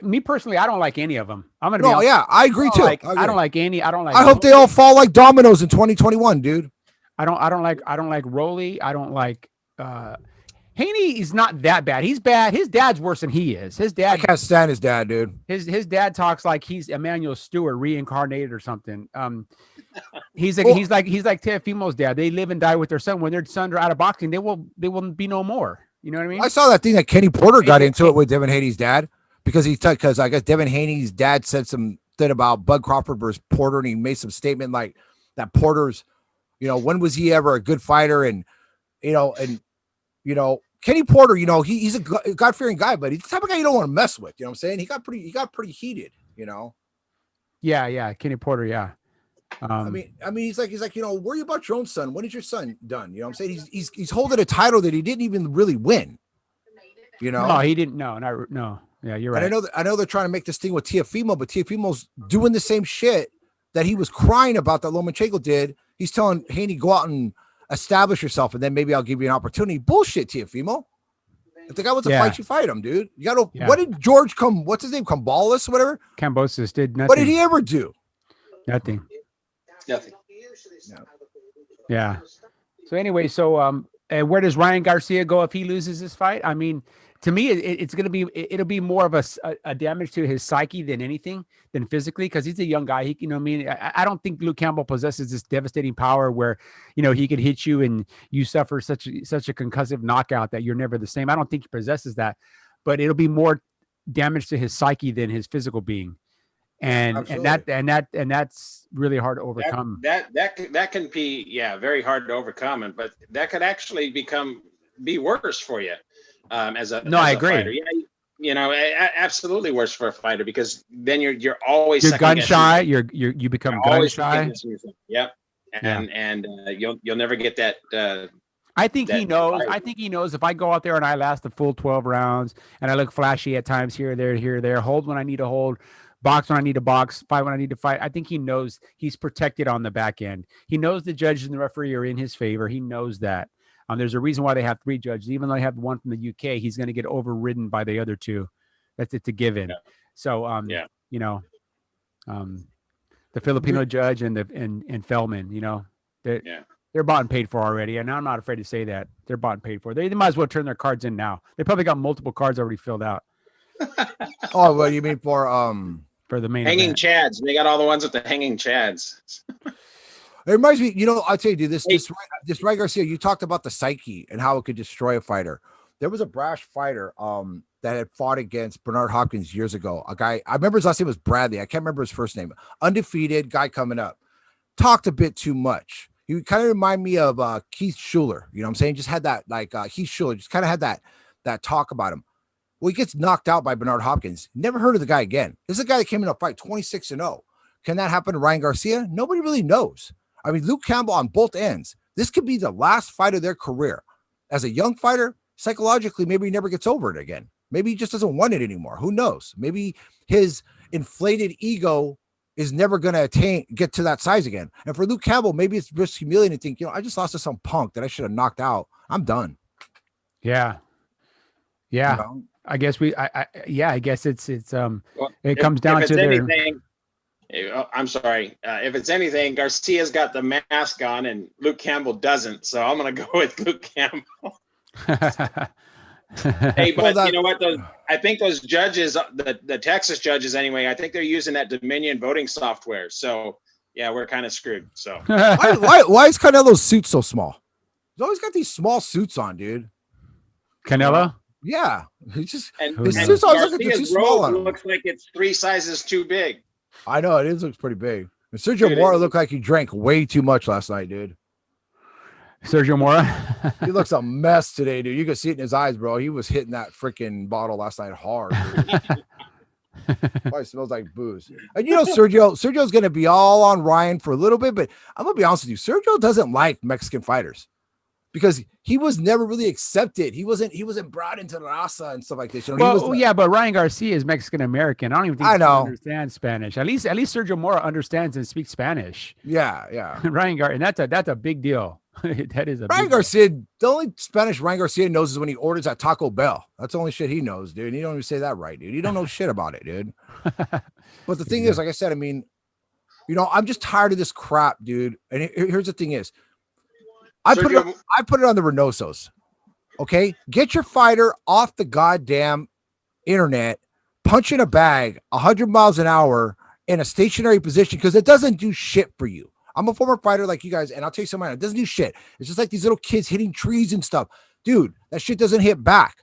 Me personally, I don't like any of them. I'm gonna be honest. Yeah, I agree too. I don't like any. I don't like. I hope they all fall like dominoes in 2021, dude. I don't like Rolly. I don't like. Haney is not that bad. He's bad. His dad's worse than he is. His dad. I can't stand his dad, dude. His dad talks like he's Emmanuel Stewart reincarnated or something. He's like Teofimo's dad. They live and die with their son. When their sons are out of boxing, they will be no more. You know what I mean? I saw that thing that Kenny Porter got into it with Devin Haney's dad because I guess Devin Haney's dad said something about Bud Crawford versus Porter, and he made some statement like that Porter's, when was he ever a good fighter, and Kenny Porter, he's a God-fearing guy, but he's the type of guy you don't want to mess with. You know what I'm saying? He got pretty heated, Yeah, Kenny Porter, yeah. I mean, he's like, worry about your own son. When is your son done? You know what I'm saying? He's holding a title that he didn't even really win. No, he didn't. No. Yeah, you're right. And I know they're trying to make this thing with Teofimo, but Teofimo's doing the same shit that he was crying about that Lomachenko did. He's telling Haney, go out and establish yourself, and then maybe I'll give you an opportunity. Bullshit, Teofimo. If the guy wants to Yeah. fight, you fight him, dude. You got to. Yeah. What did George come? What's his name? Cambalis, whatever. Cambosis did nothing. What did he ever do? Nothing. Nothing. Yeah. So anyway, where does Ryan Garcia go if he loses this fight? I mean, to me, it's going to be, it'll be more of a damage to his psyche than anything, than physically, because he's a young guy. He, you know what I mean? I don't think Luke Campbell possesses this devastating power where, you know, he could hit you and you suffer such a concussive knockout that you're never the same. I don't think he possesses that, but it'll be more damage to his psyche than his physical being. And that's really hard to overcome. That can be very hard to overcome, but that could actually be worse for you. I agree. Fighter. Yeah, you know, absolutely worse for a fighter, because then you're always gun shy. You become gun shy. Yep. And you'll never get that. I think he knows. I think he knows if I go out there and I last the full 12 rounds and I look flashy at times here, there, hold when I need to hold, box when I need to box, fight when I need to fight. I think he knows he's protected on the back end. He knows the judges and the referee are in his favor. He knows that. There's a reason why they have 3 judges. Even though they have one from the UK, he's going to get overridden by the other 2. That's it's a given. Yeah. So, you know, the Filipino judge and Feldman, you know, they're bought and paid for already. And I'm not afraid to say that they're bought and paid for. They might as well turn their cards in now. They probably got multiple cards already filled out. Oh, what do you mean for the main hanging event. Chads? They got all the ones with the hanging Chads. It reminds me, you know, I'll tell you, dude, this Ryan Garcia, you talked about the psyche and how it could destroy a fighter. There was a brash fighter that had fought against Bernard Hopkins years ago. A guy, I remember his last name was Bradley. I can't remember his first name. Undefeated guy coming up. Talked a bit too much. He kind of remind me of Keith Schuler. You know what I'm saying? Just had that, like Keith Schuler, just kind of had that talk about him. Well, he gets knocked out by Bernard Hopkins. Never heard of the guy again. This is a guy that came in a fight 26-0. Can that happen to Ryan Garcia? Nobody really knows. I mean, Luke Campbell on both ends. This could be the last fight of their career. As a young fighter, psychologically, maybe he never gets over it again. Maybe he just doesn't want it anymore. Who knows? Maybe his inflated ego is never going to get to that size again. And for Luke Campbell, maybe it's just humiliating to think, you know, I just lost to some punk that I should have knocked out. I'm done. Yeah. Yeah. You know? I guess I guess it comes down to anything, I'm sorry. If it's anything, Garcia's got the mask on and Luke Campbell doesn't. So I'm going to go with Luke Campbell. Hey, but you know what? I think those judges, the Texas judges anyway, I think they're using that Dominion voting software. So, yeah, we're kind of screwed. So why is Canelo's suit so small? He's always got these small suits on, dude. Canelo? Yeah. His suit's always too small on him. Looks like it's 3 sizes too big. I know it looks pretty big. And Sergio Mora looked like he drank way too much last night, dude. Sergio Mora? He looks a mess today, dude. You could see it in his eyes, bro. He was hitting that freaking bottle last night hard. Probably smells like booze. And you know, Sergio's going to be all on Ryan for a little bit, but I'm going to be honest with you. Sergio doesn't like Mexican fighters because he was never really accepted. He wasn't brought into the raza and stuff like this. You know, but Ryan Garcia is Mexican American. I don't even think he understands Spanish. At least Sergio Mora understands and speaks Spanish. Yeah. Ryan Garcia, and that's a big deal. That is Ryan Garcia. The only Spanish Ryan Garcia knows is when he orders at Taco Bell. That's the only shit he knows, dude. And you don't even say that right, dude. You don't know shit about it, dude. But the thing is, like I said, I mean, you know, I'm just tired of this crap, dude. And here's the thing is, I put it on the Reynosos. Okay, get your fighter off the goddamn internet, punch in a bag 100 miles an hour in a stationary position because it doesn't do shit for you. I'm a former fighter like you guys, and I'll tell you something, it doesn't do shit. It's just like these little kids hitting trees and stuff. Dude, that shit doesn't hit back.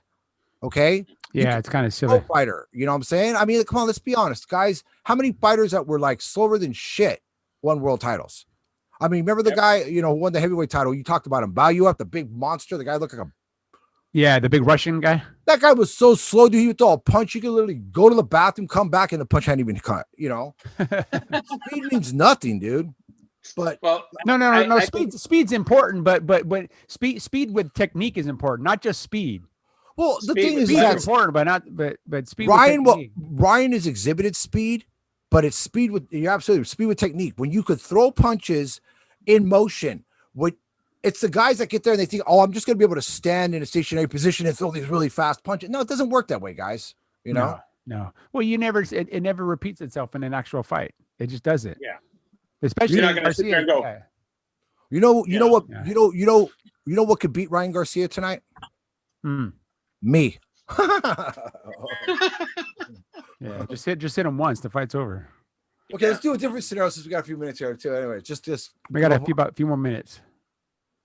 Okay? Yeah, it's kind of silly. Fighter, you know what I'm saying? I mean, come on, let's be honest, guys. How many fighters that were like slower than shit won world titles? I mean, remember the guy, you know, who won the heavyweight title? You talked about him. Bayou, the big monster. The guy looked like the big Russian guy. That guy was so slow, dude. He would throw a punch. You could literally go to the bathroom, come back, and the punch hadn't even cut, you know? Speed means nothing, dude. But no. Speed's important, but speed with technique is important, not just speed. Well, the thing is that's important, but speed. Ryan has exhibited speed, but it's speed with speed with technique. When you could throw punches in motion, it's the guys that get there and they think, oh, I'm just going to be able to stand in a stationary position and throw these really fast punches. No, it doesn't work that way, guys. You know? No. Well, it never repeats itself in an actual fight. It just doesn't. Yeah. Especially You're not going to sit there and go. Yeah. You know what? Yeah. You know what could beat Ryan Garcia tonight? Me. Yeah, just hit him once. The fight's over. Okay, let's do a different scenario since we got a few minutes here too. Anyway, just we got a few more minutes.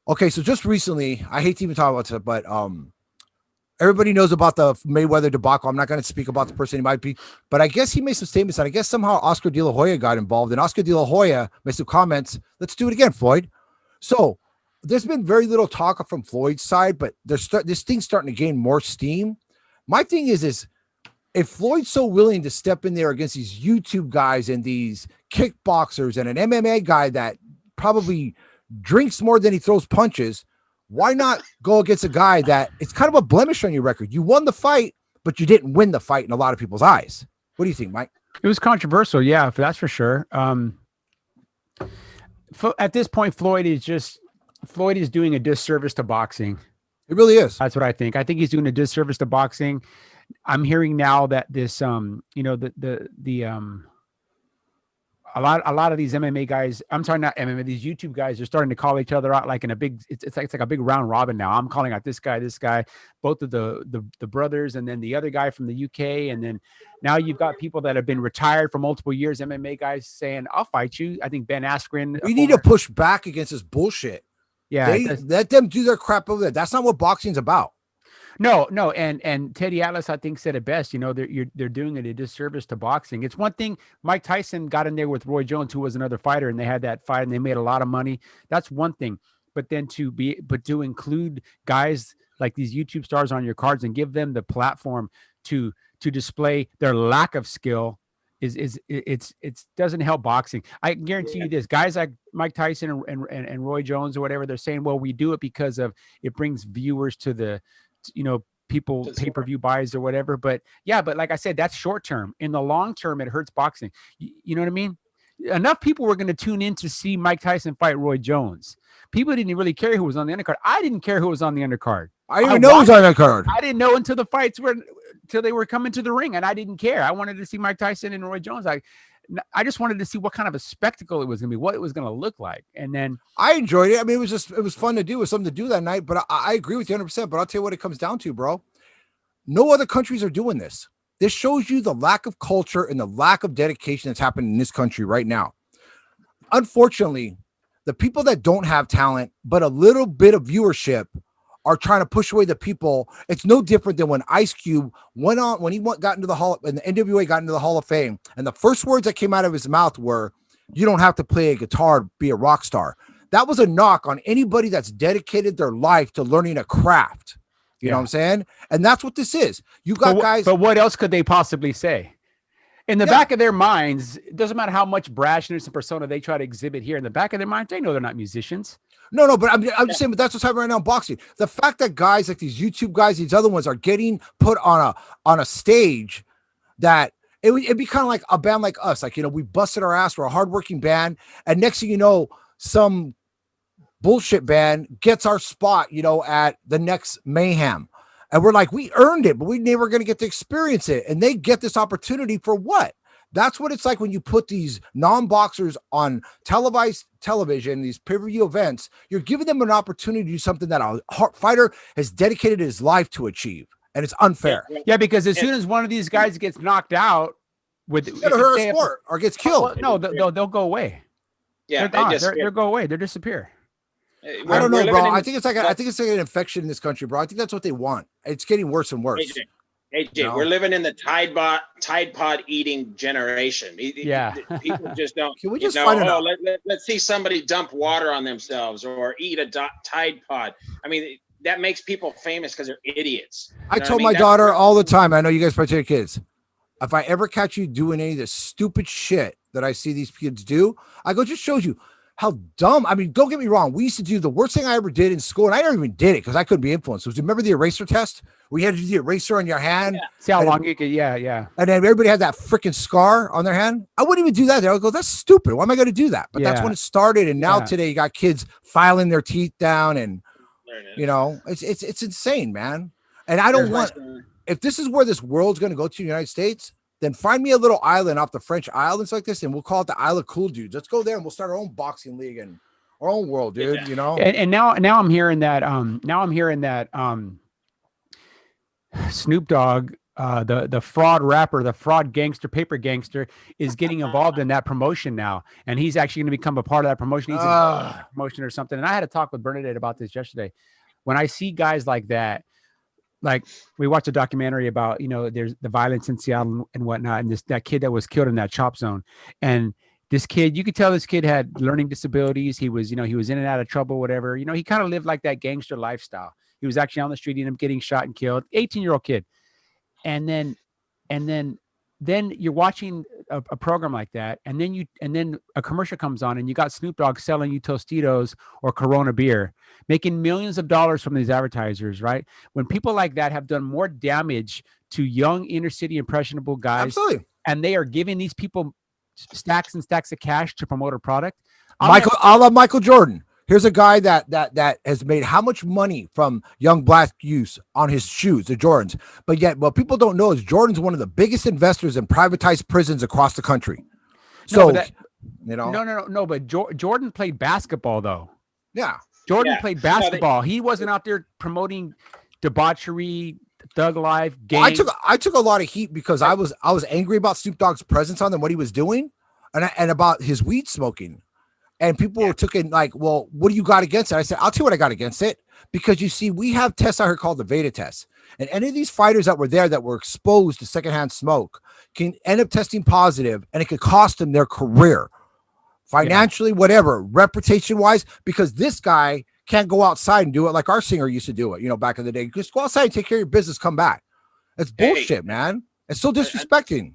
Okay, so just recently, I hate to even talk about it, but everybody knows about the Mayweather debacle. I'm not going to speak about the person he might be, but I guess he made some statements, and I guess somehow Oscar De La Hoya got involved, and Oscar De La Hoya made some comments. Let's do it again, Floyd. So there's been very little talk from Floyd's side, but this thing's starting to gain more steam. My thing is if Floyd's so willing to step in there against these YouTube guys and these kickboxers and an MMA guy that probably drinks more than he throws punches, why not go against a guy that it's kind of a blemish on your record? You won the fight, but you didn't win the fight in a lot of people's eyes. What do you think, Mike? It was controversial. Yeah, that's for sure. At this point, Floyd is doing a disservice to boxing. It really is. That's what I think. I think he's doing a disservice to boxing. I'm hearing now that this, a lot of these MMA guys, I'm sorry, not MMA, these YouTube guys are starting to call each other out like in a big, it's like a big round robin now. I'm calling out this guy, both of the brothers, and then the other guy from the UK. And then now you've got people that have been retired for multiple years, MMA guys saying, I'll fight you. I think Ben Askren. We need to push back against this bullshit. Yeah. Let them do their crap over there. That's not what boxing's about. No. And Teddy Atlas, I think, said it best. They're doing it a disservice to boxing. It's one thing. Mike Tyson got in there with Roy Jones, who was another fighter, and they had that fight and they made a lot of money. That's one thing. But then to include guys like these YouTube stars on your cards and give them the platform to display their lack of skill it doesn't help boxing. I guarantee you this, guys like Mike Tyson and Roy Jones or whatever, they're saying, well, we do it because of it brings viewers to the, people pay-per-view buys or whatever. But like I said, that's short term. In the long term, it hurts boxing. You know what I mean? Enough people were going to tune in to see Mike Tyson fight Roy Jones. People didn't really care who was on the undercard. I didn't care who was on the undercard. I didn't know who was on the card. I didn't know until the fights till they were coming to the ring, and I didn't care. I wanted to see Mike Tyson and Roy Jones. I just wanted to see what kind of a spectacle it was going to be, what it was going to look like. And then I enjoyed it. I mean, it was fun to do. It was something to do that night, but I agree with you 100%, but I'll tell you what it comes down to, bro. No other countries are doing this. This shows you the lack of culture and the lack of dedication that's happening in this country right now. Unfortunately, the people that don't have talent, but a little bit of viewership, are trying to push away the people. It's no different than when Ice Cube got into the Hall, and the NWA got into the Hall of Fame, and the first words that came out of his mouth were, "You don't have to play a guitar to be a rock star." That was a knock on anybody that's dedicated their life to learning a craft. You know what I'm saying? And that's what this is. You got guys. But what else could they possibly say? In the back of their minds, it doesn't matter how much brashness and persona they try to exhibit here. In the back of their minds, they know they're not musicians. No, but I'm just saying, but that's what's happening right now in boxing. The fact that guys like these YouTube guys, these other ones, are getting put on a stage that it'd be kind of like a band like us. Like, we busted our ass. We're a hardworking band. And next thing you know, some bullshit band gets our spot, at the next Mayhem. And we're like, we earned it, but we never going to get to experience it. And they get this opportunity for what? That's what it's like when you put these non-boxers on televised television, these pay-per-view events. You're giving them an opportunity to do something that a fighter has dedicated his life to achieve. And it's unfair. Yeah, because as soon as one of these guys gets knocked out with hurt a sport or gets killed. They'll go away. Yeah, they'll go away. They'll disappear. I don't know, bro. I think it's like an infection in this country, bro. I think that's what they want. It's getting worse and worse. AJ, we're living in the Tide Pod eating generation. Yeah, people just don't. Can we just find out? Let's see somebody dump water on themselves or eat a Tide Pod. I mean, that makes people famous because they're idiots. I told my daughter all the time. I know you guys probably tell your kids, if I ever catch you doing any of the stupid shit that I see these kids do, I go, just shows you. how dumb. I mean, don't get me wrong. We used to do the worst thing I ever did in school, and I never even did it because I couldn't be influenced. Was remember the eraser test where you had to do the eraser on your hand? Yeah. See how long you could. Yeah. And then everybody had that freaking scar on their hand. I wouldn't even do that. I would go, that's stupid. Why am I going to do that? But that's Yeah. when it started. And now Yeah. today you got kids filing their teeth down, and There it is. you know, it's insane, man. And I don't There's want. my- If this is where this world's going to go to, the United States, then find me a little island off the French islands like this, and we'll call it the Isle of Cool Dudes. Let's go there and we'll start our own boxing league and our own world, dude. Yeah. You know. And now I'm hearing that Snoop Dogg, the fraud rapper, the fraud gangster, paper gangster, is getting involved in that promotion now, and he's actually going to become a part of that promotion. He's involved in that promotion or something. And I had a talk with Bernadette about this yesterday. When I see guys like that, like we watched a documentary about, there's the violence in Seattle and whatnot, and that kid that was killed in that chop zone, and this kid, you could tell this kid had learning disabilities. He was, he was in and out of trouble, whatever. He kind of lived like that gangster lifestyle. He was actually on the street, ended up getting shot and killed. 18-year-old kid. And then you're watching a program like that, and then a commercial comes on, and you got Snoop Dogg selling you Tostitos or Corona beer, making millions of dollars from these advertisers, right? When people like that have done more damage to young inner city impressionable guys, Absolutely. and they are giving these people stacks and stacks of cash to promote a product. I love Michael Jordan. Here's a guy that has made how much money from young black youth on his shoes, the Jordans. But yet, what people don't know is Jordan's one of the biggest investors in privatized prisons across the country. So, No, but Jordan played basketball, though. Yeah. Jordan played basketball. He wasn't out there promoting debauchery, thug life, gang. I took a lot of heat because I was angry about Snoop Dogg's presence on them, what he was doing, and about his weed smoking. And people took it like, well, what do you got against it? I said, I'll tell you what I got against it. Because you see, we have tests out here called the Veda test. And any of these fighters that were there that were exposed to secondhand smoke can end up testing positive, and it could cost them their career. Financially, whatever, reputation-wise, because this guy can't go outside and do it like our singer used to do it, back in the day. Just go outside and take care of your business, come back. That's bullshit, man. It's so disrespecting,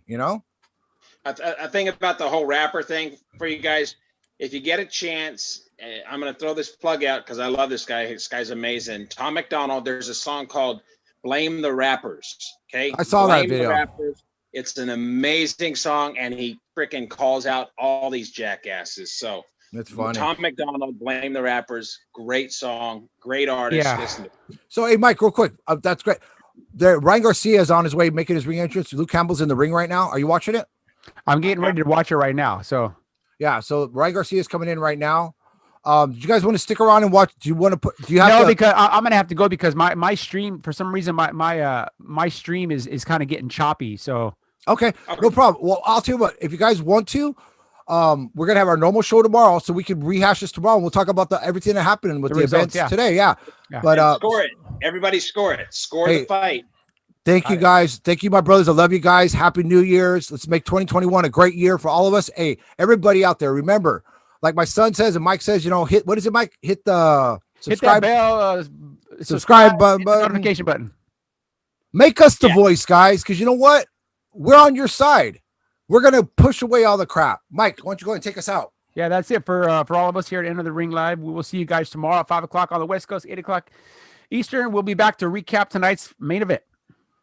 I think about the whole rapper thing for you guys. If you get a chance, I'm going to throw this plug out because I love this guy. This guy's amazing. Tom McDonald, there's a song called Blame the Rappers. Okay. I saw that Blame video. The Rappers. It's an amazing song, and he freaking calls out all these jackasses. So that's funny. Tom McDonald, Blame the Rappers. Great song. Great artist. Yeah. Listen to it. So, hey, Mike, real quick. That's great. Ryan Garcia is on his way making his ring entrance. Luke Campbell's in the ring right now. Are you watching it? I'm getting ready to watch it right now. So. Yeah, so Ryan Garcia is coming in right now. Do you guys want to stick around and watch? Do you want to put? Do you have? No, because I'm gonna have to go because my stream, for some reason, my stream is kind of getting choppy. So okay, no problem. Well, I'll tell you what. If you guys want to, we're gonna have our normal show tomorrow, so we can rehash this tomorrow. And we'll talk about everything that happened with the results, events today. Yeah. But score it. Everybody score it. Score the fight. Thank you, guys. Thank you, my brothers. I love you guys. Happy New Year's. Let's make 2021 a great year for all of us. Hey, everybody out there, remember, like my son says and Mike says, hit, what is it, Mike? Hit the subscribe bell, subscribe button, notification button. Make us the voice, guys, because you know what? We're on your side. We're going to push away all the crap. Mike, why don't you go ahead and take us out? Yeah, that's it for all of us here at Enter the Ring Live. We will see you guys tomorrow at 5 o'clock on the West Coast, 8 o'clock Eastern. We'll be back to recap tonight's main event.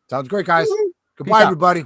Sounds great, guys. Goodbye, everybody.